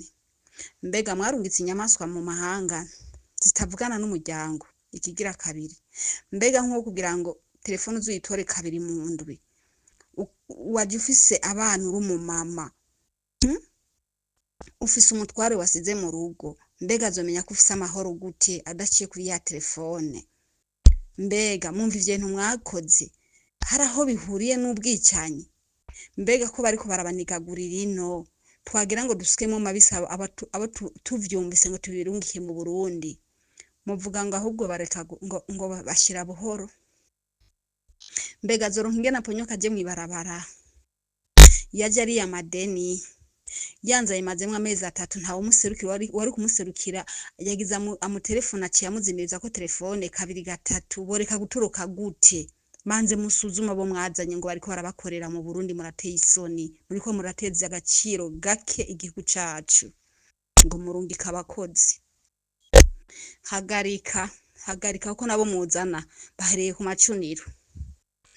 mbega mwarungitse inyamaswa mu mahanga zitavugana n'umuryango ikigira kabiri mbega nko kugira ngo telefone uzuyitore kabiri mu ndwi waje ufise abana uri mu mama ufise umutware wasize mu rugo mbega azomenya ko ufise amahoro gute adaciye kuri ya telefone mbega mumva ivyo mwakoze haraho bihuriye n'ubwicanyi mbega ko bariko barabanigagurira ino twagira ngo dusikemo mabisa abo tuvyumvise ngo tubirungike mu Burundi muvuga ngo ahubwo bareka ngo bashira buhoro mbega zoro ngena ponyoka je mwibarabara yaje ari ya madeni yanza imazemwe amezi 3 ntawo umuserukira wari kumuserukira yagiza amutelefone aciye amuziniriza ko telefone kabiri gatatu boreka guturuka gute manze musuzuma bo mwazanye ngo bariko barabakorera mu Burundi murateye isoni muriko murateza agaciro gake igihugu cacu ngo murungika abakozi hagarika uko nabo muzana bahereye ku macuniro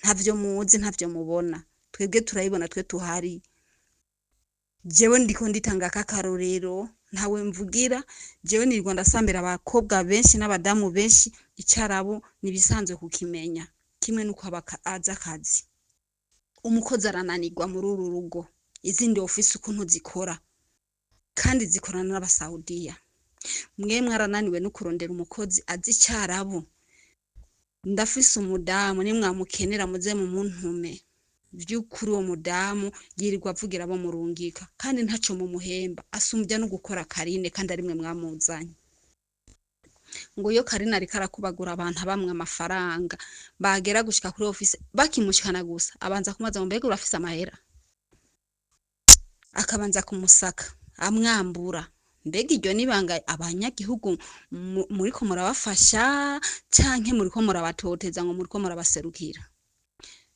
ntavyo muzi ntavyo mubona twebwe turayibona twe tuhari jewe ndiko nditanga kakarorero ntawe mvugira jewe nirwa ndasambira abakobwa benshi n'abadamu benshi icarabo nibisanzwe kukimenya kimwe nuko aza akazi umukozi arananirwa muri uru rugo izindi office ukuntu zikora kandi zikorana n'abasaudiya mwe mwarananiwe no kurondera umukozi azi icarabo ndafise umudamu nimwamukenera muze mu muntume vy'ukuri uwo mudamu yirirwa avugira abo murungika kandi ntaco mu muhemba asumbya no gukora karine kandi ari mwe mwamuzanye ngo yo karine ariko arakubagura abantu bamwe amafaranga bagera gushika kuri office bakimushikana gusa abanza kumaza ngo mbega urafise amahera akabanza kumusaka amwambura mbega iryo nibanga abanyagihugu muriko murabafasha canke muriko murabatoteza ngo muriko murabaserukira.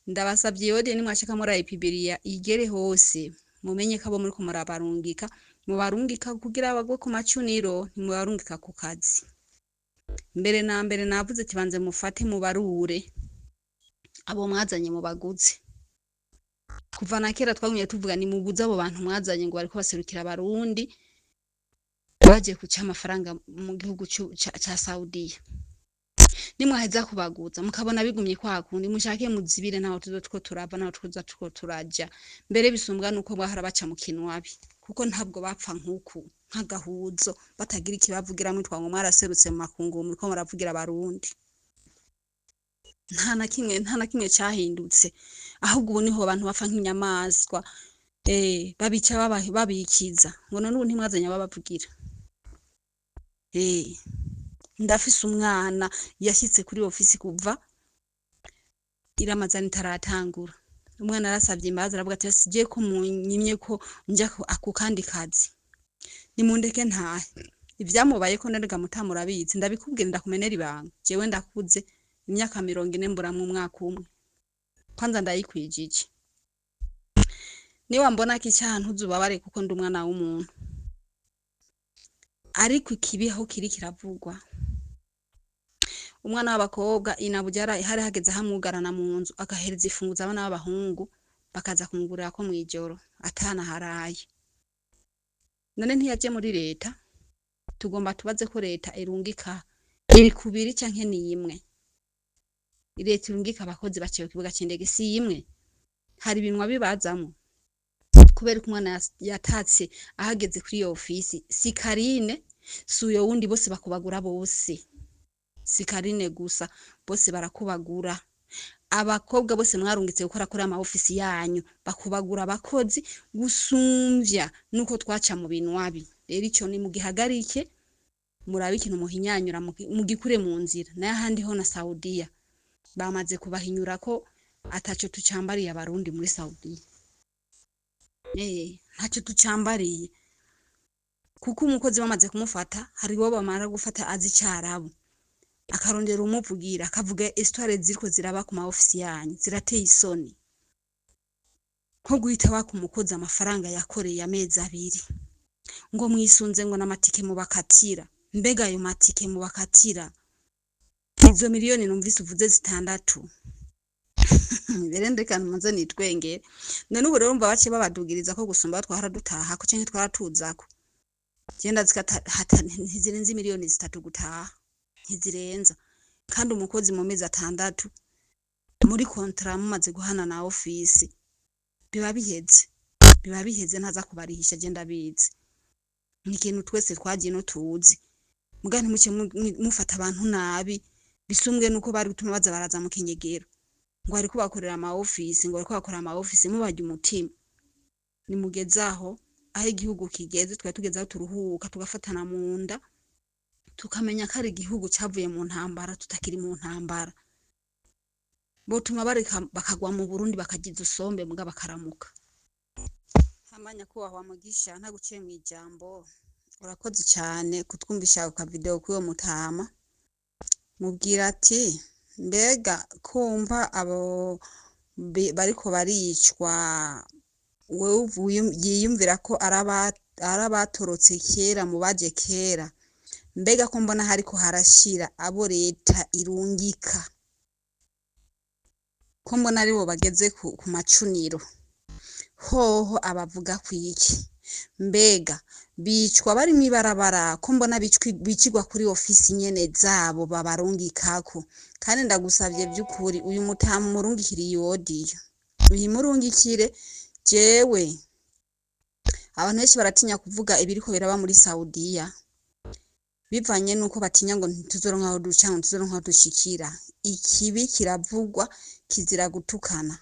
Ndabasavye yode nimwashaka murayipibiriya igere hose mumenye ko abo muriko murabarungika mubarungika kugira bagwe ku macuniro ntimubarungika ku kazi. Mbere na mbere navuze kibanze mufate mubarure abo mwazanye mubaguze. Kuva na kera twagumye tuvuga ni muguze abo bantu mwazanye ngo bariko baserukira abarundi baje kuca amafaranga mu gihugu ca Saudiya. Nimwaheza kubaguza mukabona bigumye kwa kundi mushake muzibire naho tuzotwo turava naho tuza two turaja. Mbere bisumbwa nuko bahara baca mu kinwabi kuko ntabwo bapfa nkuku nk'agahuzo batagira ikibavugira mu twango mwaraserutse mu makungu muriko muravugira abarundi. Nta na kimwe cyahindutse ahubwo ubu niho abantu bapfa nk'inyamaswa babica babikiza ngo none ubu ntimwazanye babavugira. Ndafise umwana yashyitse kuri ofisi kuva iramazana itaratangura. Umwana arasavye imbabazi aravuga ati sigiye ko munyimye ko nja ku kandi kazi nimundeke ntahe. Ivyamubaye ko ndarega mutamurabizi ndabikubwira ndakumenera ibanga jewe ndakuze imyaka 40 mbura mu mwaka umwe kwanza ndayikwijije. Niwa mbona ko icyahantu uzubabare kuko ndi umwana w'umuntu ariko ikibiho kiri kiravugwa. Umwana w'abakobwa inabujara hari hageze hamwugarana mu nzu agahereza ifunguza abana b'abahungu bakaza kumugurira ko mwijoro atana haraye. None ntiyaje muri leta tugomba tubaze ko leta irungika iri kubiri canke ni imwe. Leta irungika abakozi baciye ku kibuga c'indege si imwe. Hari ibinwa bibazamo kubera ko umwana yatatse ahageze kuri iyo ofisi si Karine suyo wundi bose bakubagura bose. Si Karine gusa bose barakubagura. Abakobwa bose mwarungitse gukora kuri ama ofisi yanyu bakubagura abakozi gusumvya nuko twaca mu binwabi. Rero ico ni mugihagarike murabe ikintu muhinyanyura mugikure mu nzira. Na handi ho na Saudiya bamaze kubahinyura ko ataco tucambariye abarundi muri Saudiya. Ntaco tucambariye kuko umukozi bamaze kumufata hari wo bamara gufata azi cyarabu akarondera umuvugira akavuga histoire ziriko ziraba ku ma ofisi yanyu zirateye isoni nko guhita wakumukoza amafaranga yakoreye amezi 2 ngo mwisunze ngo namatike mu bakatira. Mbega ayo matike mu bakatira izo miliyoni numvise uvuze 6 berende kan manze nitwenge none ubu rero umva bace babadugiriza ko gusumba twahara dutaha ko canke twaratuzako genda zikata ntizirenze miliyoni 3 gutaha ntizirenza kandi umukozi mu mezi 6 muri kontra mumaze guhana na ofisi biba biheze ntaza kubarihisha genda bizi ni ikintu twese twagiye no tuzi mugani muce mufata abantu nabi bisumbwe nuko bari gutuma baza baraza mu kinyegero ngo ari kubakorera ama office ngo ari kubakora ama office mubajya umutima nimugezaho aho igihugu kigeze tugezaho turuhuka tugafatana mu nda tukamenya ko ari igihugu cyavuye mu ntambara tutakiri mu ntambara botuma bareka bakagwa mu Burundi bakagiza usombe muga bakaramuka. Hamanya ko wa mugisha nta guciye mu ijambo urakoze cyane kutwumvisha ka video kuyo mutama mubwira ati mbega kumva abo bariko baricwa wewe yiyumvira ko arabatorotse kera mu baje kera mbega ko mbona hariko harashira abo leta irungika ko mbona ari bo bageze ku macuniro hoho abavuga kwiki mbega bicwa bari mwibarabara ko mbona bicigwa kuri ofisi nyene zabo babarungikako kandi ndagusavye byukuri uyu mutamu murungikira yodiyo uyimurungikire jewe abantu benshi baratinya kuvuga ibiriko biraba muri Saudiya bivanye nuko batinya ngo ntituzoronka aho duca ngo tuzoronka aho dushikira. Ikibi kiravugwa kizira gutukana.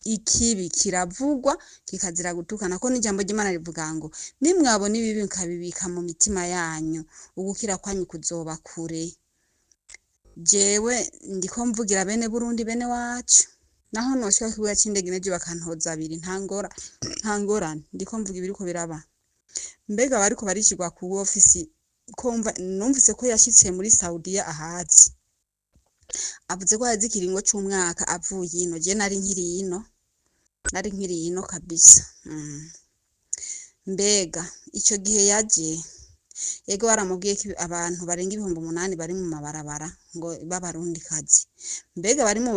Ikibi kiravugwa kikazira gutukana ko n'ijambo ry'Imana rivuga ngo nimwabona ibibi nkabibika mu mitima yanyu ugukira kwanyu kuzoba kure. Jewe ndiko mvugira bene Burundi bene wacu naho noshika kibuga c'indege neje bakantoza abiri ntangorane ndiko mvuga ibiriko biraba mbega bariko barishirwa ku ofisi komva numvise ko yashitse muri Saudiya ahazi avuze ko yazi ikiringo c'umwaka avuye ino je nari nkiri ino kabisa mbega ico gihe yaje yego baramubwiye ko abantu barenga 8,000 bari mu mabarabara ngo b'abarundi kazi mbega bari mu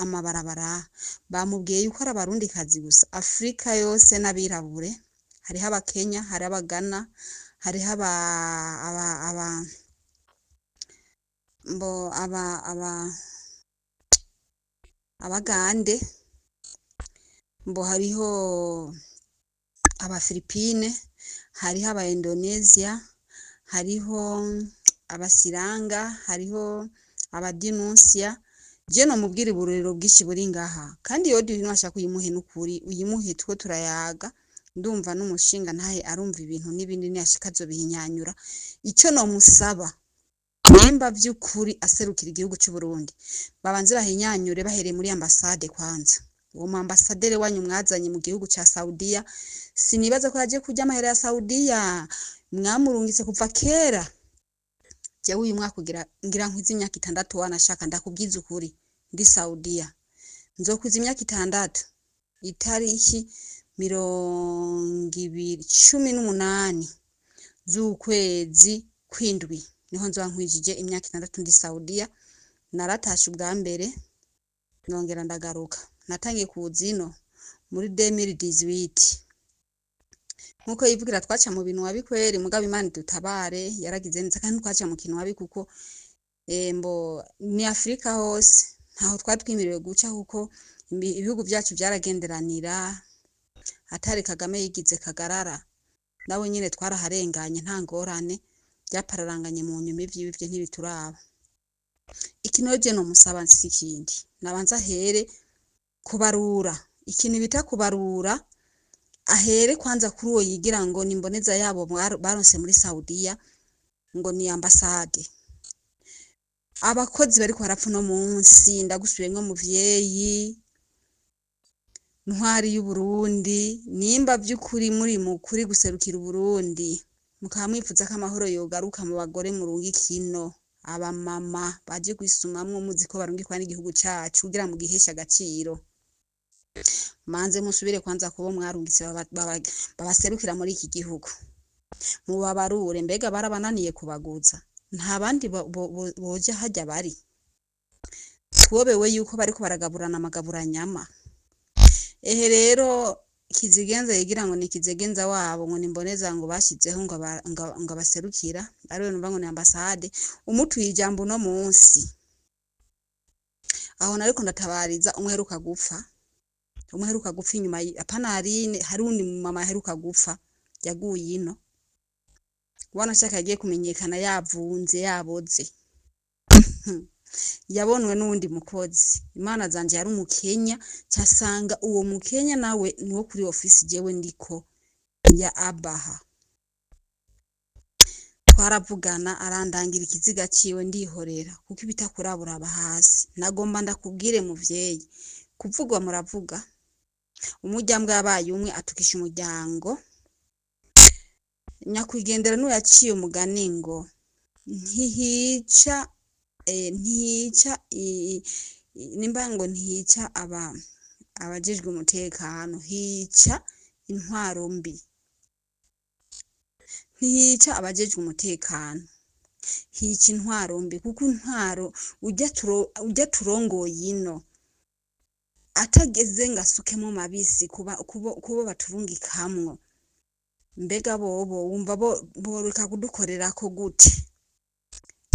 amabarabara bamubwiye yuko ari abarundi kazi gusa Afrika yose n'abirabure hariho abakenya hari abagana hariho abagande mbo hariho Filipine hariho aba Indonesia hariho abasiranga hariho abadinusia je no mubwira iburero bwishi buri ngaha kandi yo dinwasha kuyimuhe n'ukuri uyimuhe two turayaga ndumva n'umushinga ntahe arumva ibintu n'ibindi niyashikazo bihinyanyura ico no musaba nimba vy'ukuri aserukira igihugu cy'u Burundi babanze bahinyanyure bahereye muri ambassade kwanza uwo ambasaderi wanyu mwazanye mu gihugu ca Saudiya sinibaza ko yaje kujya amahera ya Saudiya mwamurungitse kuva kera je uyu mwaka kugira ngira nkwiza imyaka 6 wanashaka ndakubwiza ukuri ndi Saudiya nzokwiza imyaka 6 itariki 2018 z'ukwezi kwindwi niho nzwankwijije imyaka 6 ndi Saudiya naratashe ubwa mbere nongera ndagaruka natangiye kuzino muri 2018 nkuko yivugira twaca mu bintu wabikweri mugabo Imana dutabare yaragize neza kandi twaca mu kintu wabi kuko mbo ni Afrika hose ntaho twatwimiriwe guca kuko ibihugu byacu byaragenderanira atari Kagame yigize kagarara nawe nyine twaraharenganye nta ngorane byapararanganye mu nyuma ivy'ibyo ntibituraba ikinoje no musaba nsikindi nabanza here kubarura ikintu bita kubarura ahere kwanza kuri uwo yigira ngo nimboneza yabo baronse muri Saudiya ngo ni ambassade abakozi bari kwarapfu no munsi ndagusubiye muvyeyi ntwari y'u Burundi nimba vy'ukuri muri mukuri guserukira u Burundi mukamwifuza ko amahoro yogaruka mu bagore mu rungikino aba mama baje kwisumamwe muzi ko barungikwa n'igihugu cacu kugira mu gihesha agaciro manze musubire kwanza kubo mwarungitse babaserukira muri iki gihugu mu babarure mbega barabananiye kubaguza nta bandi boje hajya bari twobewe yuko bariko baragaburana amagabura nyama ehe rero kizigenza yigira ngo nikizegenza wabo ngo nimboneza ngo bashizeho ngo abaserukira ariwe numva ngo ni ambassade umutuye ijambo no munsi aho nariko ndatabariza umweruka gupfa inyuma apanarine hari undi mama yaheruka gupfa yaguye ino wanashaka yagiye kumenyekana yavunze yaboze yabonwe n'undi mukozi Imana zanje yari umukenya cyasanga uwo mukenya nawe niwo kuri office jewe ndiko ya Abaha twaravugana arandangira ikiziga ciwe ndihorera kuko ibitakurabura abahasi nagomba ndakubwire muvyeyi kuvugwa muravuga umujyambwa yabaye umwe atukisha umuryango nyakwigendera no yaciye umugani ngo ntihica nimba ngo ntihica abajejwe umutekano hica intwaro mbi ntihica abajejwe umutekano hica intwaro mbi kuko intwaro ujya turongoye ino atageze ngasukemo mabisi kubo baturungikamwo mbega bobo wumva boreka kudukorera ko gute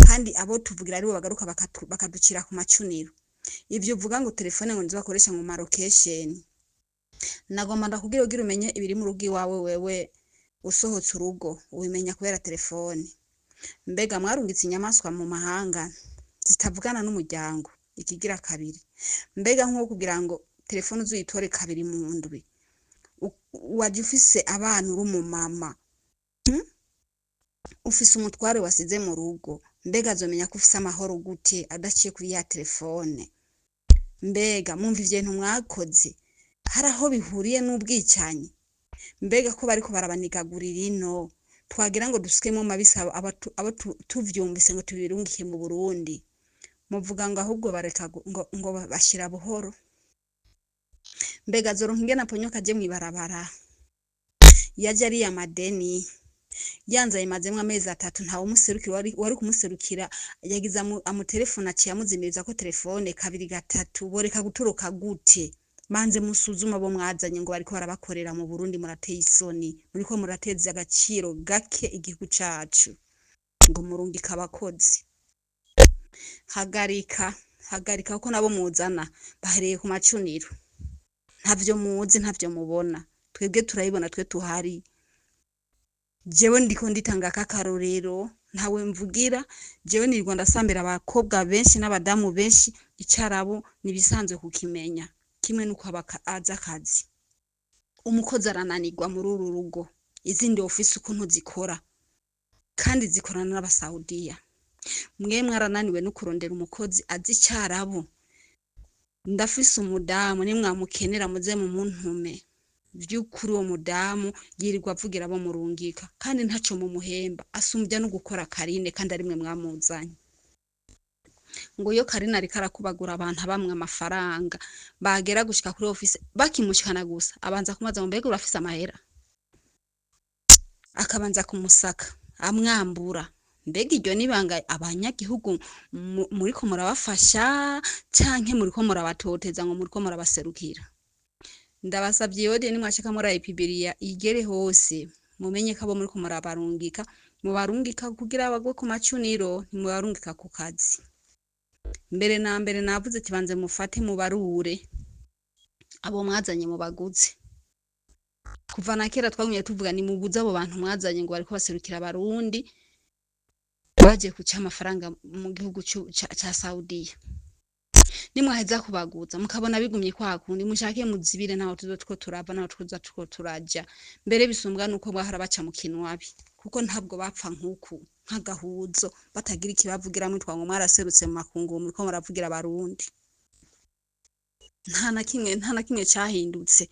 kandi abo tuvugira ari bo bagaruka bakaducira ku macuniro ivyo uvuga ngo telefone ngo nzibakoresha mu location nagomba ndakubwira ugira umenye ibiri mu rugi wawe wewe usohotse urugo ubimenya kubera telefone mbega mwarungitse inyamaswa mu mahanga zitavugana n'umuryango ikigira kabiri mbega nko kugira ngo telefone uzuyitore kabiri mu ndwi waje ufise abana uri mu mama ufise umutware wasize mu rugo mbega azomenya ko ufise amahoro gute adaciye kuri ya telefone mbega mumva ivyo mwakoze haraho bihuriye n'ubwicanyi mbega ko bariko barabanigagurira ino twagira ngo dusukemo mabisa abo tuvyumvise ngo tubirungike mu Burundi muvuga ngo ahubwo bareka ngo bashira buhoro mbega zoronka ingene aponyoka aje mwibarabara yaje ari ya madeni yanza imazemwe amezi 3 ntawe umuserukira wari kumuserukira yagize amutelefone aciye amuzimiriza ko telefone 2 boreka guturuka gute manze musuzuma bo mwazanye ngo bariko barabakorera mu Burundi murateye isoni muriko murateza agaciro gake igihugu cacu ngo murungika abakozi hagarika ko nabo muzana bahereye ku macuniro ntavyo muzi ntavyo mubona twebwe turayibona twe tuhari jewe ndiko nditanga kakarorero ntawe mvugira jewe nirirwa ndasambira abakobwa benshi n'abadamu benshi icarabo nibisanzwe kukimenya kimwe nuko aza akazi umukozi arananirwa muri uru rugo izindi ofisi ukuntu zikora kandi zikorana n'abasaudiya mwe mwarananiwe no kurondera umukozi azi icarabo ndafise umudamu nimwamukenera muze mu muntume vy'ukuri uwo mudamu yirirwa avugira abo murungika kandi ntaco mu muhemba asumbya no gukora karine kandi ari mwe mwamuzanye ngo yo karine ariko arakubagura abantu bamwe amafaranga bagera gushika kuri office bakimushikana gusa abanza kumaza ngo mbega urafise amahera akabanza kumusaka amwambura mbega iryo nibanga abanyagihugu muriko murabafasha canke muriko murabatoteza ngo muriko murabaserukira ndabasavye yode nimwashaka muri ipibiriya igere hose mumenye ko abo muriko murabarungika mubarungika kugira abagwe ku macuniro ntimubarungika ku kazi mbere na mbere navuze kibanze mufate mubarure abo mwazanye mubaguze kuva na kera twagumye tuvuga ni muguze abo bantu mwazanye ngo bariko baserukira abarundi baje kuca amafaranga mu gihugu ca Saudiya nimwaheza kubaguza mukabona bigumye kwakundi mushake muzibire naho tuzo turava naho tuzo turaja mbere bisumbwa nuko bahara baca mu kinwabi kuko ntabwo bapfa nkuku nk'agahuzo batagira ikibavugira mu twango mwaraserutse mu makungu muriko muravugira abarundi nta na kimwe cyahindutse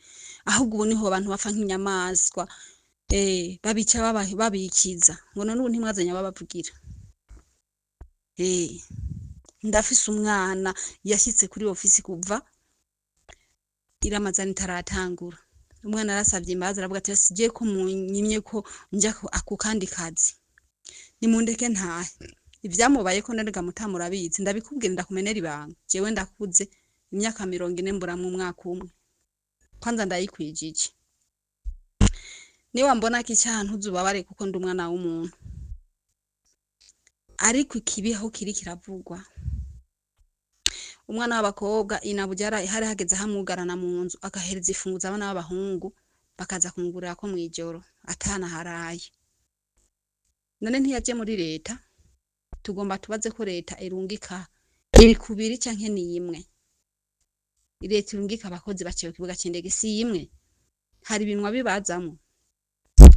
ahubwo ubu niho abantu bapfa nk'inyamaswa babica babikiza ngo none ubu ntimwazanye ababavugira ndafise umwana yashyitse kuri ofisi kuva iramazana itaratangura umwana arasavye imbaza aravuga ati sigiye ko munyimye ko njya ako kandi kazi nimundeke ntahe ivyamubaye ko ndarega mutamurabizi ndabikubwira ndakumenera ibanga jewe ndakuze imyaka 40 mbura mu mwaka umwe kwanza ndayikwijije niwa mbona kicyantu zubabare kuko ndi umwana w'umuntu ariko ikibiho kiri kiravugwa umwana w'abakobwa inabujara hari hageze hamugarana mu nzu akahereza ifunguza abana b'abahungu bakaza kumugurira ko mwijoro atana haraye none ntiyaje muri leta tugomba tubaze ko leta irungika iri kubiri canke ni imwe leta irungika abakozi baciye ku kibuga c'indege si imwe hari ibinwa bibazamo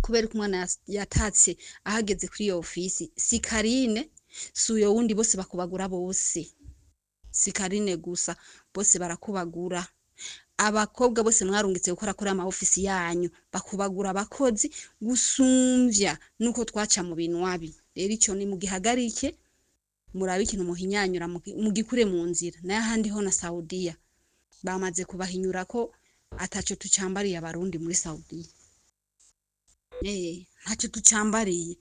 kubera ko umwana yatatse ahageze kuri iyo ofisi si Karine suyo wundi bose bakubagura bose si Karine gusa bose barakubagura abakobwa bose mwarungitse gukora kuri ama ofisi yanyu bakubagura abakozi gusumvya nuko twaca mu binwabi rero ico ni mugihagarike murabe ikintu muhinyanyura mugikure mu nzira naye handi ho na Saudiya bamaze kubahinyura ko ataco tucambariye abarundi muri Saudiya ntacyo tucambariye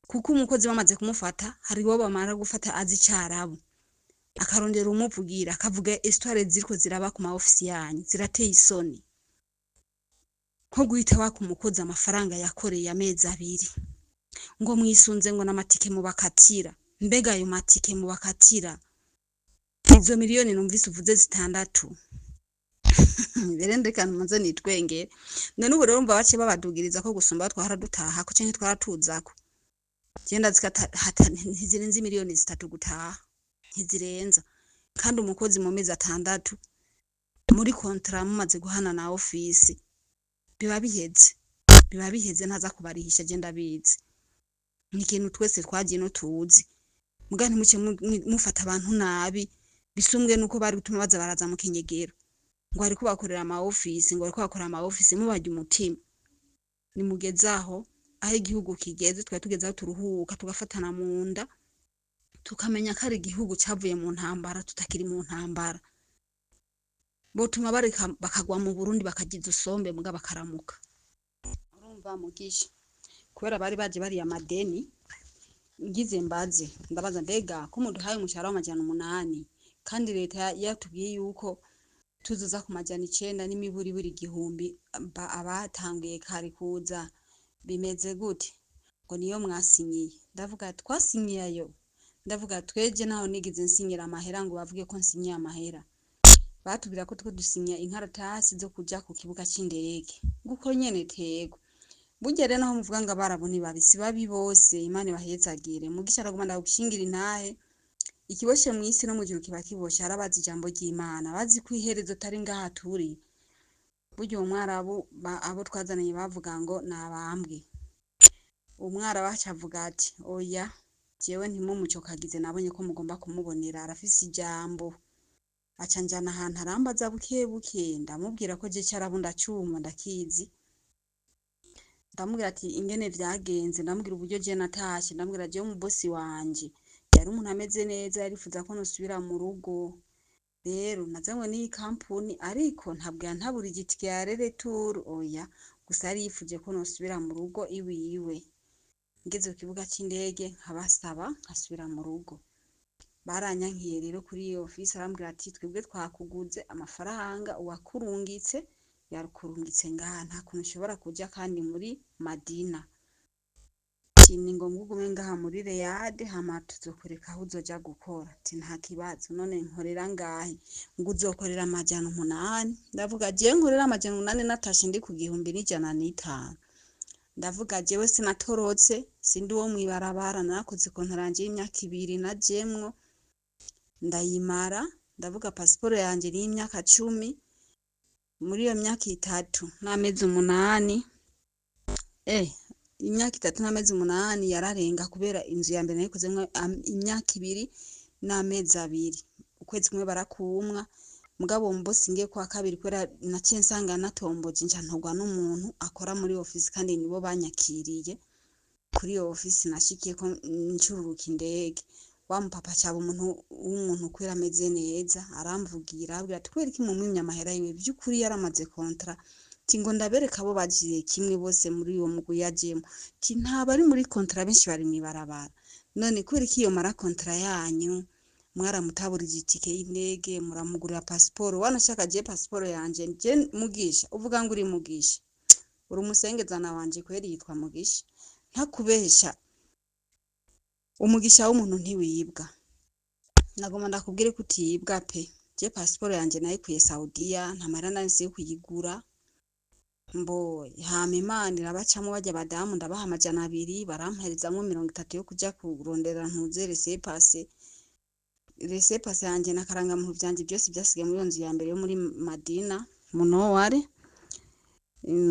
kuko umukozi bamaze kumufata hari wo bamara gufata azi cyarabo akarondera umuvugira akavuga histoire ziriko ziraba ku ma office yanyu zirateye isoni nko guhita bakumukoza amafaranga yakoreye amezi 2 ngo mwisunze ngo namatike mu bakatira mbega ayo matike mu bakatira izo miliyoni numvise uvuze 6 berendekana maze nitwenge none ubu rero mba bace babadugiriza ko gusumba twahara dutaha ko canke twaratuzako genda zikata ntizirenze miliyoni 3 gutaha ntizirenza kandi umukozi mu mezi 6 muri kontra mumaze guhana na office biba biheze ntaza kubarihisha genda bizi ni ikintu twese twagiye no tuzi muga ntimuce mufata abantu nabi bisumbwe nuko bari gutuma baza baraza mu kinyegero ngo ariko bakorera ama office ngo ariko bakorera ama office mubarya umutima nimugezaho aho igihugu kigeze twari tugeze aho turuhuka tugafatana mu nda tukamenya ko ari igihugu cavuye mu ntambara tutakiri mu ntambara botuma bareka bakagwa mu Burundi bakagiza usombe muga bakaramuka urumva mugisha kubera bari baje bari amadeni ngize mbaze ndabaza mbega ko muduhaye umushahara w'amajana 8 kandi leta yatubwiye yuko tuzuza ku majana 9 n'imiburi buri gihumbi abatangiye kari kuza bimeze gute ngo niyo mwasinyiye ndavuga twasinyiye ayo ndavuga tweje naho nigize nsinyira amahera ngo bavuge ko nsinyiye amahera batubwira ko two dusinya inkaratasi zo kuja ku kibuga c'indege guko nyene tego burya rero naho muvuga ngo abarabu ntibabisi babi bose Imana bahezagire mugisha araguma ndagushingira intahe ikiboshe mu isi no mu gihe kiba kiboshe arabazi ijambo ry'Imana bazi kwiherezo tari ngaha turi burya umwarabu abo twazananye bavuga ngo nabambwe umwarabu acavuga ati oya jewe ntimumuco kagize nabonye ko mugomba kumubonera arafise ijambo acanjana ahantu arambaza buke ndamubwira ko je cyarabu ndacuma ndakizi ndamubwira ati ingene vyagenze ndamubwira uburyo je natashe ndamubwira je mu bosi wanje yari umuntu ameze neza yarifuza ko nosubira mu rugo rero nazanywe n'iyi kampuni ariko ntabwo yantabura igitike ya retour oya gusa yarifuje ko nosubira mu rugo iwiwe ngeze ku kibuga c'indege nkabasaba nkasubira mu rugo baranyankiye rero kuri iyo office arambwira ati twebwe twakuguze amafaranga uwakurungitse yarukurungitse ngaha nta kuntu ushobora kuja kandi muri Madina ni ngombwa ugume ngaha muri Riyadh hama tuzokureka aho uzoja gukora ati nta kibazo none nkorera ngahe ngo uzokorera amajana 8 ndavuga je nkorera amajana 8 natashe ndi ku 1105 ndavuga jewe sinatorotse sindi wo mwibarabara nakoze kontaranje y'imyaka 2 najemwo ndayimara ndavuga passport yanje ni imyaka 10 muri iyo myaka 3 n'amezi 8 imyaka 3 n'amezi 8 yararenga kubera inzu ya mbere nayikozemwe imyaka 2 n'amezi 2 ukwezi kumwe barakumwa mugabo mbosi ngiye kwa kabiri kwera naciye nsanga natomboje nca ntogwa n'umuntu akora muri office kandi nibo banyakiriye kuri iyo office nashikiye ko ncururuka indege wa mpapa cyaba umuntu kwera ameze neza aramvugira abwira ati kwera iki mu mwimya amahera yiwe by'ukuri yaramaze contrat tingo ndabereka abo bagiye kimwe bose muri uwo mugwi yajemo ti nta bari muri contrat benshi bari mwibarabara none kwera iki iyo mara contrat yanyu mwaramutabura igitike y'indege muramugurira passport wanashaka je passport yanje je mugisha uvuga ngo uri mugisha uri umusengezana wanje kwera yitwa mugisha ntakubesha umugisha w'umuntu ntiwibwa nagoma ndakubwire ko utibwa pe je passport yanje nayikuye Saudiya ntamara nasi kuyigura mbo hama Imana irabacamo bajya badamu ndabaha amajana 2 baramperezamwo 30 yo kuja kurondera ntuzere laissez passer yanje nakaranga mu byanje byose byasigaye muri nzu ya mbere yo muri Madina Munoware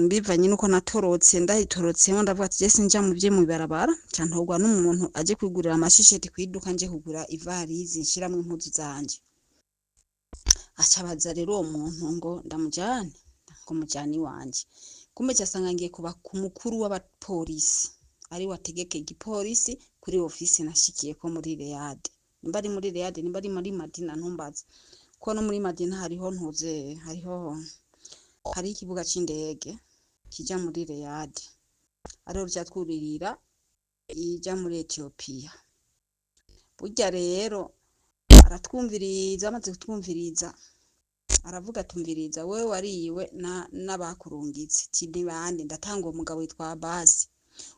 mbivanye nuko natorotse ndahitorotsemo ndavuga ati je sinja mu bye mu barabara cyantogwa n'umuntu aje kwigurira amashisheti kwiduka nje kugura ivarizi nshiramo impuzu zanje acabaza rero uwo muntu ngo ndamujane ngo mujani wanje kumbe cyasanga ngiye kuba ku mukuru w'abapolisi ari wategeke igipolisi kuri office nashikiye ko muri Riyadh nimbari muri Riyadh nimbari muri Madina ntumbaza ko no muri Madina hariho hari ikibuga c'indege kija muri Riyadh ariho cyatwuririra ija muri Ethiopia burya rero aratwumviriza amaze kutwumviriza aravuga tumviriza wewe wariwe n'abakurungitse kindi bande ndatanga uwo mugabo witwa Abbas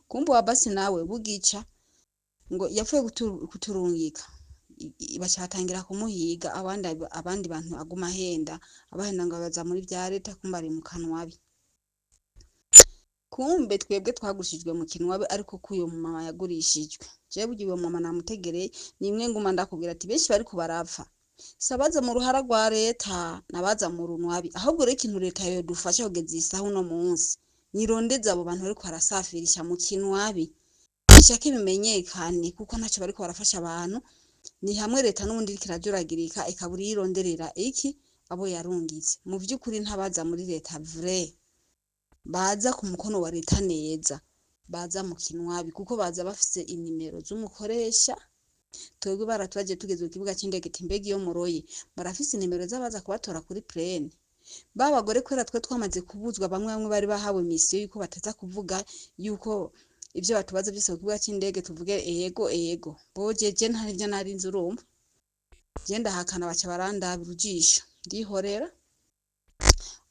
kumbe Abbas nawe bugica ngo yapfuye kuturungika bacatangira kumuhiga abandi bantu aguma henda abahenda ngo baza muri bya leta kumbari mu kanwabi kumbe twebwe twagushijwe mu kinwabe ariko kuyo mama yagurishijwe je bugiwe mama namutegereye nimwe nguma ndakubwira ati benshi bari kubarapfa sabaza mu ruhara rwa leta nabaza mu runwabi ahubwo rero ikintu leta yo dufasha kugeza isaho no munsi nirondeza abo bantu bariko barasafirisha mu kinwabi ishake bimenyekane kuko ntacyo bariko barafasha abantu ni hamwe leta n'ubundi kirajuragirika ikaburi yironderera iki abo yarungitse mu by'ukuri ntabaza muri leta vrai baza ku mukono wa leta neza baza mu kinwabi kuko baza bafise inimero z'umukoresha twebwe baratubaje tugeze ku kibuga c'indege timbega iyo muroye barafise inimero z'abaza kubatora kuri plane babagore kwera twe twamaze kubuzwa bamwe bari bahawe misiyo yuko bataza kuvuga yuko ibyo batubaza byose ku kibuga c'indege tuvuge ego bojeje ntarivyo nari nzi urumva genda hakana baca barandabira ujisho ndihorera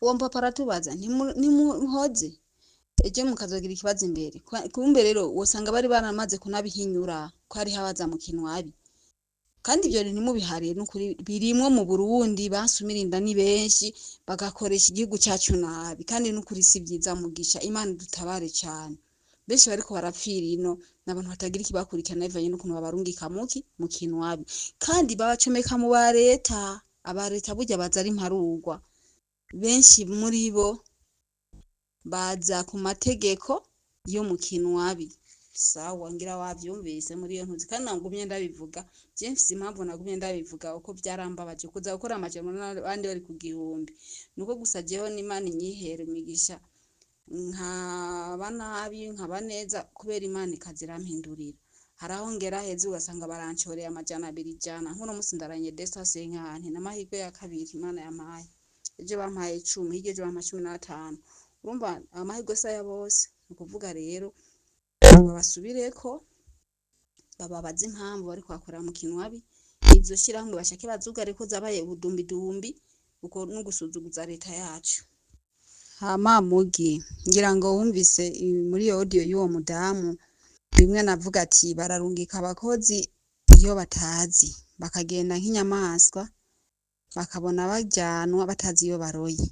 uwo mpapa aratubaza nimuhoze eje mukazogira ikibazo imbere kumbe rero wosanga bari baramaze kunabihinyura ko ari habaza mu kinwabi kandi ibyo ntimubihariye n'ukuri birimwo mu Burundi basumirinda ni benshi bagakoresha igihugu cyacu nabi kandi n'ukuri si byiza mugisha Imana dutabare cyane benshi bariko barapfira ino n'abantu batagira ikibakurikirana bivanye n'ukuntu babarungika mu kinwabi kandi babacomeka mu ba leta abareta burya baza ari mparugwa benshi muri bo baza ku mategeko yo mu kinwabi sawa ngira wavyumvise muri iyo ntuzi kandi nagumye ndabivuga je mfise impamvu nagumye ndabivuga uko byarambabaje kuza gukora amajambo n'abandi bari ku gihumbi nuko gusa jeho n'Imana inyihere migisha nkaba nabi nkaba neza kubera Imana ikazirampindurira haraho ngera heza ugasanga barancoreye amajana 2 jana nkuno musi ndaranye desa senkante n'amahirwe ya kabiri Imana yampaye ejo bampaye 10 higeje bampaye 15 urumva amahirwe sa ya bose ukuvuga rero babasubireko bababaza impamvu bari kwakorera mu kinwabi izo shirahamwe bashake bazugare ko zabaye ubudumbi uko no gusuzuguza leta yacu hama mugi ngira ngo wumvise muri audio y'uwo mudamu bimwe navuga ati bararungika abakozi iyo batazi bakagenda nk'inyamaswa bakabona bajyanwa batazi iyo baroye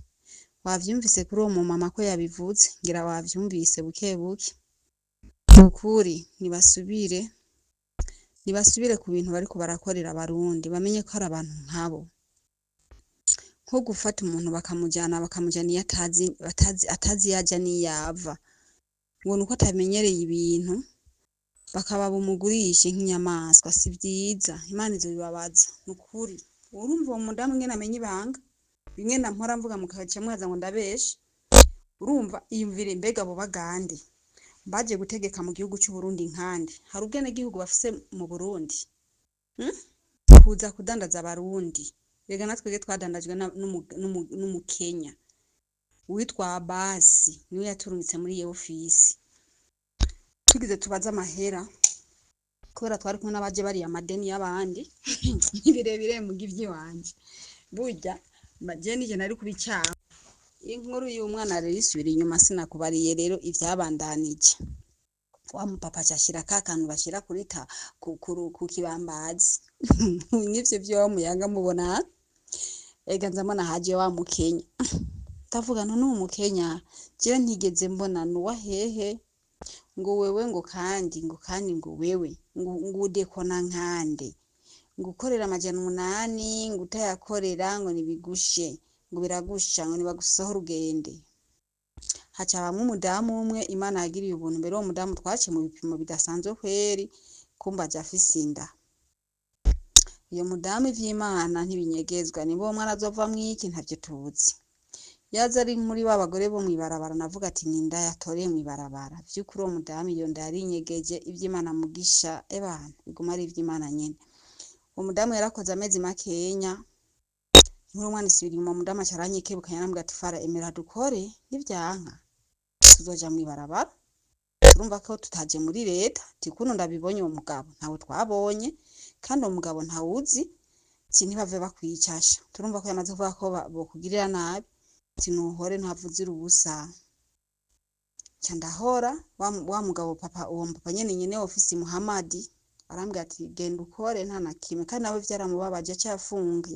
wavyumvise kuri uwo mama ko yabivuze ngira wavyumvise bukebuke ukuri nibasubire ku bintu bariko barakorera abarundi bamenye ko ari abantu nkabo nko gufata umuntu bakamujana iyo atazi yaja niyava ngo nuko atamenyereye ibintu bakaba bumugurishe nk'inyamaswa si byiza Imana izo bibabaza nukuri urumva uwo mudamu ngene amenye ibanga bimwe nampora mvuga mukaca mwaza ngo ndabeshe urumva iyumvire mbega abo bagande baje gutegeka mu gihugu cy'u Burundi nkandi hari ubwene gihugu bafise mu Burundi kuza kudandaza abarundi rega natwege twadandajwe n'umukenya witwa Basi niwe yaturungitse muri iyo ofisi tugize tubaza amahera kubera twari kumwe n'abaje bari amadeni y'abandi birebire mu givyi wanje burya majeni je nari kubicaha inkuru y'umwana rero isubira inyuma sinakubariye rero ivyabandanije wa mupapa cyashira kakantu bashira kurita ku kibambazi nivyo byo muyaga mubona ega nzamana haje wa mukenya tavugana n'umukenya je ntigeze mbona nuwa hehe ngo wewe ngo kandi ngo wewe ngo udekona nkande ngo ukorera amajana 8 ngo utayakorera ngo nibigushe ngo biragusha ngo nibagusaho rugende haca bamwe umudamu umwe Imana yagiriye ubuntu mbere uwo mudamu twace mu bipimo bidasanzwe kweri kumba jafise inda iyo mudamu ivy'Imana ntibinyegezwa nibo mwana azova mwiki ntavyo tuzi yaza ari muri babagore bo mwibarabara navuga ati ninda yatoreye mwibarabara vy'ukuri uwo mudamu iyo nda yari inyegeje ivy'Imana mugisha ebana biguma ari ivy'Imana nyene uwo mudamu yarakoze amezi makenya nkuru mwana isubira mu mudamu cyaranyikebuka yanambwa ati fara emera dukore n'ivyanka tuzoja mwibarabara turumva ko tutaje muri leta tikuno ndabibonye uwo mugabo ntawe twabonye kandi uwo mugabo ntawuzi ntibave bakwicasha turumva ko yamaze kuvuga ko bokugirira nabi tinuhore ntavuzira ubusa cyandahora wa mugabo papa uwo papa nyene ofisi Muhammadi arambwira ati genda ukore nta nakimwe kandi nawe vyaramubabaje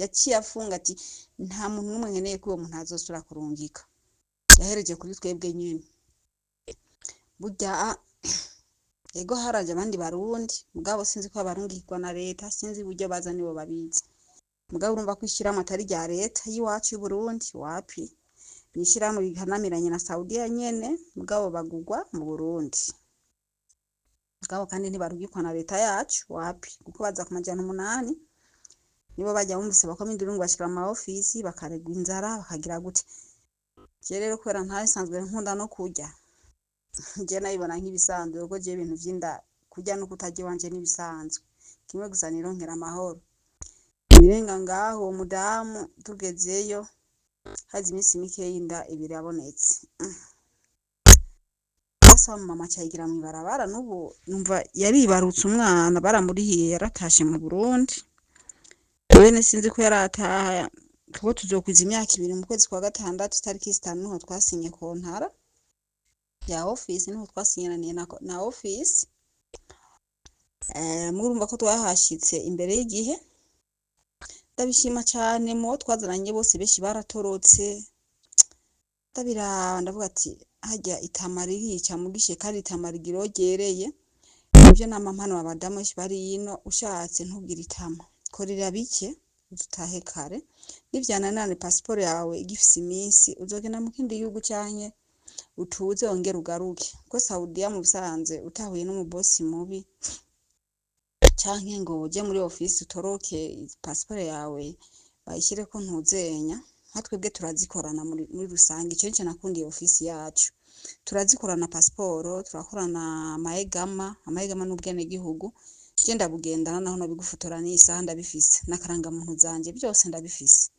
yaciye afunga ati nta muntu numwe nkeneye ko uwo muntu azosura kurungika yahereje kuri twebwe nyene burya ego haraje abandi barundi mugabo sinzi ko abarungikwa na leta sinzi buryo baza nibo babizi mugabo urumva kwishira amatari rya leta yiwacu y'u Burundi wapi nishira mu bihanamiranye na Saudiya nyene mugabo bagugwa mu Burundi mugabo kandi ntibarungikwa na leta yacu wapi kuko baza ku majana 8 nibo bajya bumvise bakoma induru bashira mu ofisi bakaregwa inzara bakagira gute. Je rero kubera ntasanzwe nkunda no kurya je nayibona nk'ibisanzwe kuko je ibintu vy'inda kurya no kutarya wanje n'ibisanzwe kimwe gusa nironkera amahoro. Ibirenga ngaho uwo mudamu tugezeyo hazi iminsi mike y'inda ibiri yabonetse. Basa mama cayigira mu ibarabara n'ubu numva yaribarutse umwana baramurihiye yaratashe mu Burundi. Bene sinzi ko yarataha kuko tuzokwiza imyaka 2 mu kwezi kwa gatandatu itariki 5 niho twasinye kontara ya office niho twasinyiraniye na office. Murumva ko twahashitse imbere y'igihe. Ndabishima cyane mu twazaranye bose beshi baratorotse. Ndabira ndavuga ati hajya itamari rica mugishe kandi itamari girogereye. Ibyo nama mpano abadamu bari yino ushatse ntubwira itama. Korera bike dutahe kare. Nivyananane passport yawe igifise iminsi uzogenda mu kindi gihugu cyanye utuze ongera ugaruke. Ko Saudiya mu bisanze utahuye n'umubosi mubi canke ngo uje muri office utoroke passport yawe bayishire ko ntuzenya. Twebwe turazikorana muri rusange icyo cyo nakundiye office yacu. Turazikorana passport, turakorana amahegama n'ubwene gihugu. Je ndabugendana naho nabigufotora n'isaha ndabifise nakaranga muntu zanje byose ndabifise.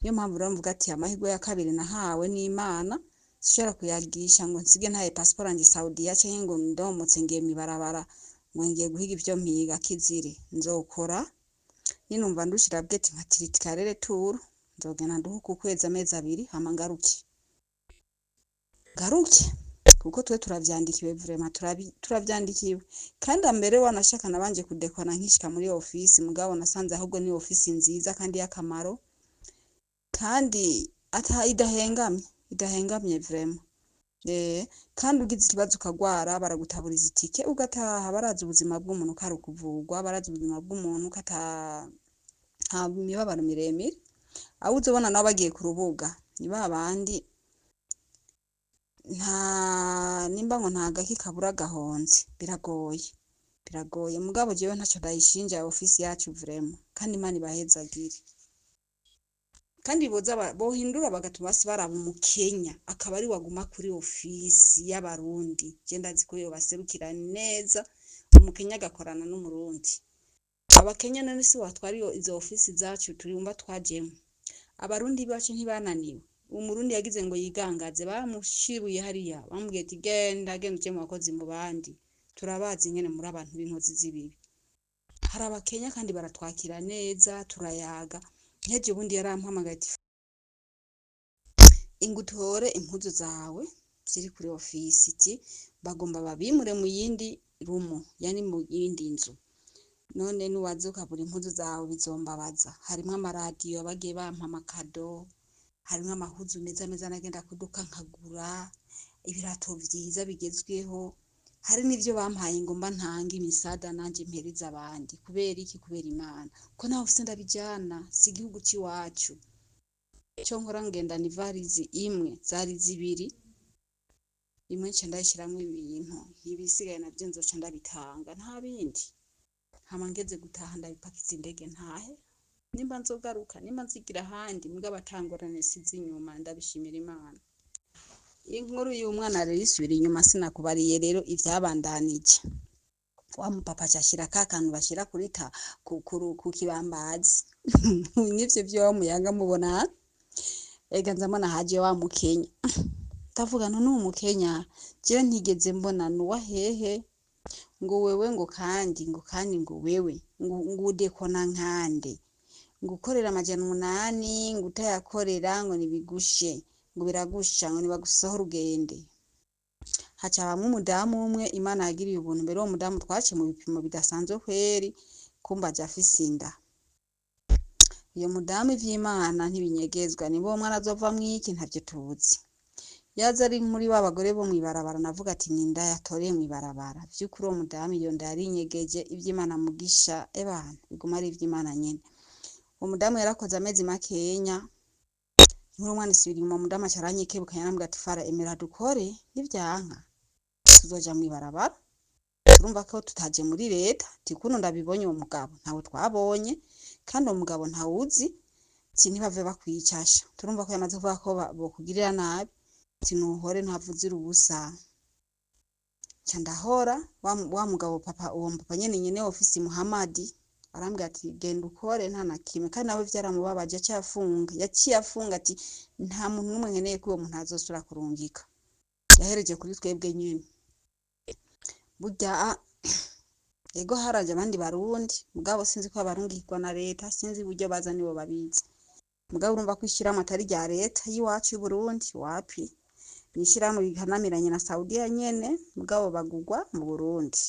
Niyo mpamvu rero mvuga ati amahirwe ya kabiri nahawe n'Imana sishobora kuyagisha ngo nsige ntaye passport anje Saudiya canke ngo ndomotse ngiye mibarabara ngo ngiye guhiga ivyo mpiga kiziri. Nzokora ninumva ndushira bwete nkatiritika rere tour nzogena nduhuku kwezi amezi 2 hama ngaruke kuko twe turavyandikiwe vraiment turavyandikiwe kandi ambere wanashaka nabanje kudekona nkishika muri office mugabo nasanze ahubwo ni office nziza kandi yakamaro kandi idahengamye vraiment. Kandi ugize ikibazo ukagwara baragutaburiza itike ugataha barazi ubuzima bw'umuntu kari kuvugwa barazi ubuzima bw'umuntu kata nta mibabaro miremire. Aho uzobona nabo bagiye ku rubuga niba abandi nimba ngo ntagaki kabura gahonze biragoye mugabo jewe ntaco ndayishinja office yacu vraiment kandi Imana ibahezagire. Kandi bohindura bagatuma baraba mu Kenya akaba ari waguma kuri office y'abarundi. Je ndazi ko yo baserukira neza umukenya gakorana n'umurundi. Abakenya none si watwari izo office zacu turumva twajemo. Abarundi bacu ntibananiwe. Umurundi yagize ngo yigangaze bamushiruye hariya bamubwiye ati genda uje mu bakozi mu bandi. Turabazi nyene muri abantu b'inkozi zibibi. Hari abakenya kandi baratwakira neza turayaga. Nkeje ubundi yarampamagaye ati ingutore impuzu zawe ziri kuri office iti bagomba babimure mu yindi rumo yani mu yindi nzu. None nuwazuka buri impuzu zawe bizombabaza. Harimo amaradiyo bagiye bampa amakado, harimo amahuzu meza nagenda kuduka nkagura, ibirato vyiza bigezweho. Hari n'ivyo bampaye ngo mba ntanga imisada nanje mpereza abandi. Kubera iki? Kubera Imana. Ko naho ufise ndabijana si igihugu ciwacu. Cyo nkora ngenda ni varizi imwe zari zibiri. Imwe nce ndayishiramwe ibintu ibisigaye navyo nzoca ndabitanga nta bindi. Hama ngeze gutaha ndabipakiza indege ntahe. Nimba nzogaruka nimba nzigira handi mbwa batangorane sizi inyuma ndabishimira Imana. Inkuru y'umwana rero isubira inyuma sinakubariye rero ivyabandanije. Wa mupapa cyashira kakantu bashira kurita ku kibambazi. Nivyo byo muyaga mubona. Ega nzamana haje wa mukenya. Tavuga none umukenya je ntigeze mbona nuwa hehe ngo wewe ngo kandi ngo wewe ngo udekona nkande ngo ukorera amajana 8 ngo utayakorera ngo nibigushe ngo biragusha ngo nibagusaho rugende. Haca bamwe umudamu umwe Imana yagiriye ubuntu mbere uwo mudamu twace mu bipimo bidasanzwe kweri kumba afise inda. Iyo mudamu ivy'Imana ntibinyegezwa nibo mwana azova mwiki ntavyo tuzi. Yaza ari muri babagore bo mwibarabara navuga ati ninda yatoreye mwibarabara. Vyukuri uwo mudamu iyo nda yari inyegeje ivy'Imana mugisha ebana biguma ari ivy'Imana nyene. Uwo mudamu yarakoze amezi makenya. Nkuru mwana isubira mu mudamu caranyikebuka yanambwa ati fara emera dukore nivyanka tuzoja mwibarabara turumva ko tutaje muri leta tikuno ndabibonye uwo mugabo ntawe twabonye kandi uwo mugabo ntawuzi ntibave bakwicasha turumva ko yamaze kuvuga ko bokugirira nabi nuhore ntavuzira ubusa ca ndahora wa mugabo papa uwo papa nyene ofisi Muhamadi arambwira ati genda ukore nta na kimwe kandi nawe vyaramubabaje yaciye afunga ati nta muntu n'umwe nkeneye ko uwo muntu azosubira kurungika yahereje kuri twebwe nyene burya ego haraje abandi barundi mugabo sinzi ko abarungikwa na leta sinzi buryo baza nibo babizi mugabo urumva ko ishyirahamwe atari rya leta y'iwacu y'u Burundi wapi nishyirahamwe bihanamiranye na Saudiya nyene mugabo bagugwa mu Burundi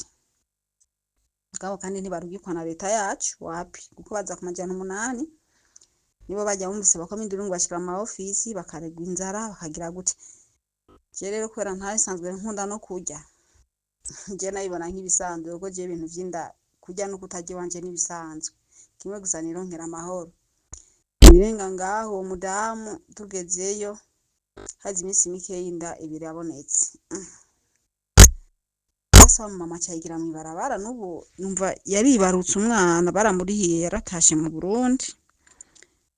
mugabo kandi ntibarungikwa na leta yacu wapi kuko baza ku majana 8 nibo bajya bumvise bakoma indurungu bashira mu ofisi bakaregwa inzara bakagira gute je rero kwera ntasanzwe nkunda no kurya je nayibona nk'ibisanzwe kuko je ibintu vy'inda kurya no kutajya wanje n'ibisanzwe kimwe gusa nironkera amahoro ibirenga ngaho mudamu tugezeyo hazi imisi mike y'inda ibiri yabonetse basa mama cyayigira mu barabara n'ubu numva yaribarutse umwana baramurihiye yaratashe mu Burundi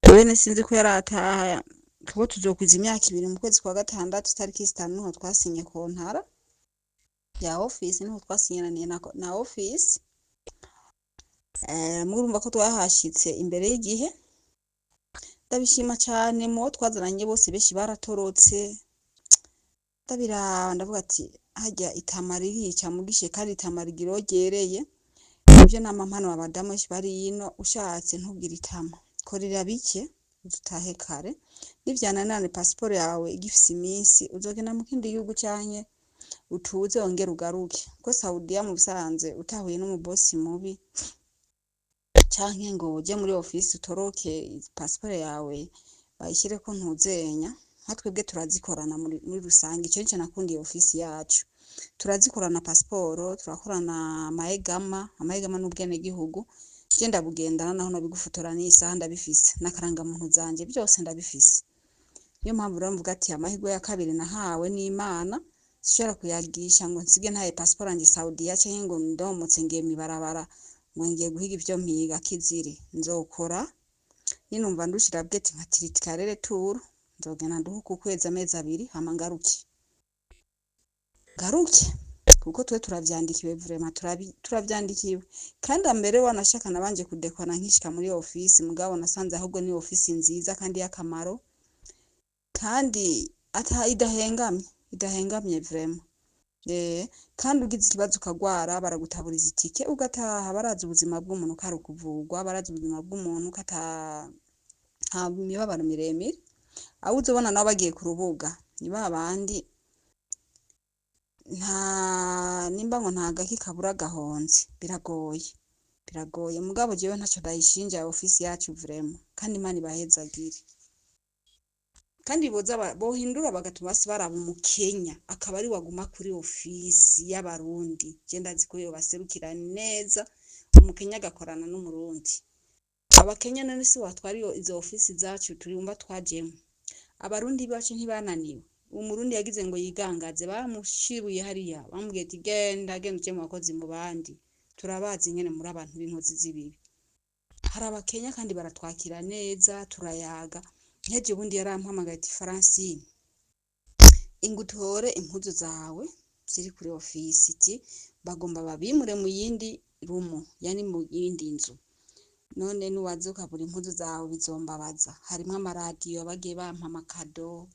bene sinzi ko yarataha kuko tuzokwiza imyaka 2 mu kwezi kwa gatandatu tariki 5 niho twasinye kontara ya office niho twasinyiraniye na office murumva ko twahashitse imbere y'igihe ndabishima cyane mu twazaranye bose beshi baratorotse ndavuga ati hajya itamari rica mugishe kandi itamari girogereye ibyo namampano abadamu bari yino ushatse ntubwira itama korera bike utahe kare nivyananane passport yawe igifise iminsi uzogenda mu kindi gihugu cyanye utuze ongera ugaruke ko Saudiya mu bisanze utahuye n'umubosi mubi canke ngo uje muri office utoroke passport yawe bayishyire ko ntuzenya hatwebwe turazikorana muri rusange cyo cyo nakundi office yacu turazikorana passport turakorana amahegama n'ubwene gihugu je ndabugendana naho nabigufotora n'isaha ndabifise nakaranga muntu zanje byose ndabifise niyo mpamvu ramvuga ati amahirwe ya kabiri nahawe n'Imana sishara kuyagisha ngo nsige ntaye passport anje Saudiya canke ngo ndomutse ngiye mibarabara ngo ngiye guhiga ivyo mpiga kiziri nzokora ninumva ndushira bwete nkatiriti karere tour nzogena nduhuko kweza amezi 2 hama ngaruke kuko twe turavyandikiwe vraiment turavyandikiwe kandi mbere wanashaka nabanje kudekona nkishika muri office mugabo nasanze ahubwo ni office nziza kandi yakamaro kandi idahengamye vraiment kandi ugize ikibazo ukagwara baragutaburiza itike ugataha barazi ubuzima bw'umuntu kari kuvugwa barazi ubuzima bw'umuntu kata nta mibabaro miremire aho uzobona nawe bagiye ku rubuga niba abandi nimba ngo nta gaki kabura gahonze biragoye mugabo jewe ntacyo ndayishinja office yacu vraiment kandi Imana ibahezagire kandi bohindura bagatuma basi baraba mu Kenya akaba ari waguma kuri office y'abarundi je ndazi ko yo baserukira neza umukenya gakorana n'umurundi abakenya none si watwari izo office zacu turumva twajemo abarundi bacu ntibananiwe umurundi yagize ngo yigangaze bamushiruye hariya bamubwiye ati genda uje mu bakozi mu bandi turabazi nyene muri abantu b'inkozi zibibi hari abakenya kandi baratwakira neza turayaga nkeje ubundi yarampamagaye ati Francine ingutore impuzu zawe ziri kuri office iti bagomba babimure mu yindi rumo yani mu yindi nzu none nuwazuka buri impuzu zawe bizombabaza harimo amaradiyo bagiye bampa amakado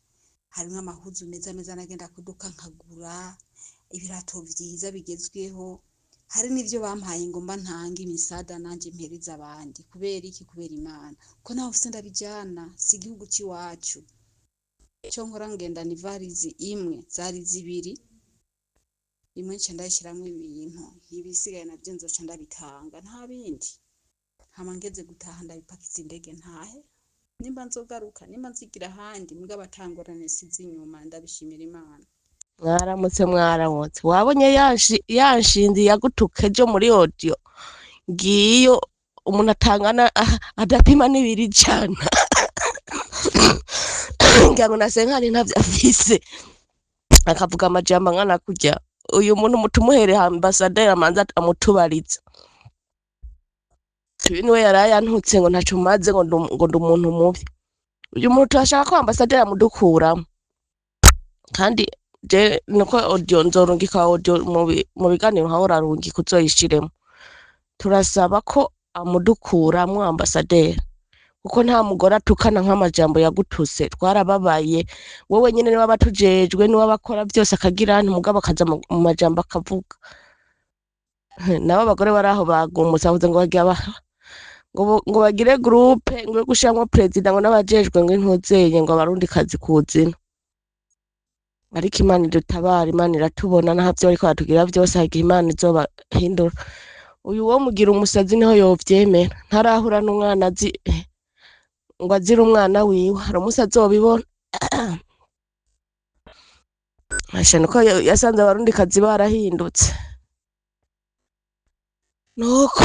harimo amahuzu meza nagenda kuduka nkagura ibirato vyiza bigezweho hari n'ivyo bampaye ngo mba ntanga imisada nanje imperiza abandi kubera Imana ko naho ufite ndabijana si igihugu ciwacu cyo nkora ngenda ni varizi imwe zari zibiri imwe nce ndayishiramwe ibintu ibisigaye navyo nzoca ndabitanga nta bindi hama ngeze gutaha ndabipakiza indege ntahe nimba nzogaruka nimba nzigira handi mbwa batangorane sizi inyuma ndabishimira Imana mwaramutse wabonye yanshindi yagutuka ejo muri audio ngiyo umuntu atangana adapima n'ibiri cyane ngira ngo nasenkani ntavyo afise akavuga amajambo angana kurya uyu muntu mutumuhere ambasaderi amanza amutubariza uyu niwe yaraye antutse ngo ntaco maze ngo ndi umuntu mubi. Uyu muntu turashaka ko ambasaderi amudukuramo kandi je nuko audio nzorungika audio mu biganiro hahora arungika uzoyishiremo. Turasaba ko amudukuramwo ambasaderi kuko nta mugore atukana nk'amajambo yagutuse. Twarababaye, wowe nyene niwe abatujejwe niwe abakora vyose akagira mugabo akaza mu majambo akavuga. Nabo abagore baraho bagumutse bavuze ngo bagire groupe ngo gushiramwo president ngo n'abajejwe ngo intuzeye ngo abarundi kazi kuzina. Ariko Imana idutabara, Imana iratubona naho vyo bariko batugira vyose hagiye Imana izobahindura. Uyu wo mugira umusazi niho yovyemera, ntarahura n'umwana azi ngo azira umwana wiwe, hari umusi azobibona. Asha nuko yasanze abarundi kazi barahindutse. Nuko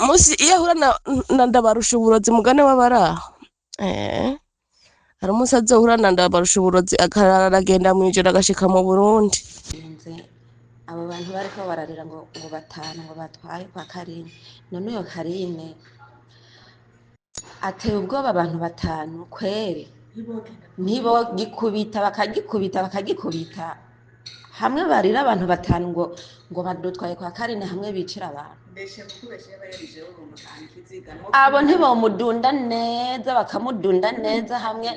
musi iyo ahura na Ndabarusha uburozi mugane w'abaraho hari umusi azohura na Ndabarusha uburozi aragenda mw'ijoro agashika mu Burundi. Abo bantu bariko bararira ngo batanu ngo batwaye kwa Karine, none uyo Karine ateye ubwoba abantu batanu kweri ntibogikubita bakagikubita hamwe barira abantu batanu ngo badutwaye kwa Karine hamwe bicira abantu. Abo ntibomudunda neza bakamudunda neza hamwe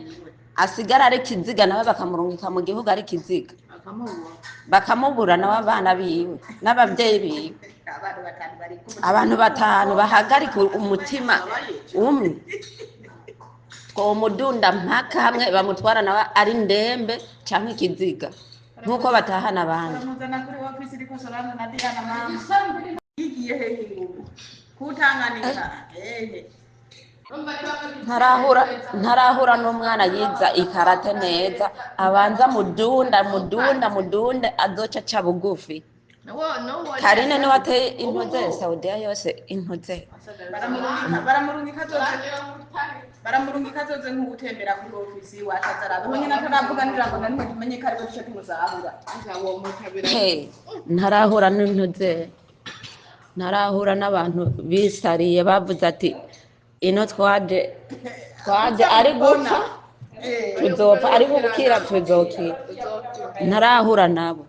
asigara ari kiziga nawe bakamurungika mu gihugu ari kiziga bakamubura nawe abana biwe n'abavyeyi biwe. Abantu batanu bahagarika umutima umwe twomudunda mpaka hamwe bamutwara nawe ari ndembe canke ikiziga nkuko batahana abandi. Ntarahura n'umwana yiza ikarate neza abanza mudunda azoca aca bugufi. Karine niwe ateye intuze Saudiya yose intuze baramurungika zoze nk'ugutembera kuri ofisi watazarabe ubu nyine ataravuga n'ijambo na rimwe tumenye ko ari we duce tumuzahura ntarahura n'intuze ntarahura n'abantu bisariye bavuze ati ino twaje ari gupfa tuzopfa ari gukira tuzokira. Ntarahura nabo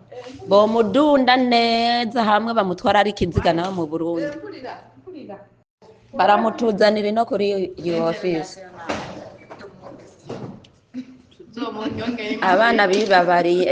bomudunda neza hamwe bamutwara ari kiziga nawe mu Burundi baramutuzanira no kuri iyo ofisi. Abana bibabariye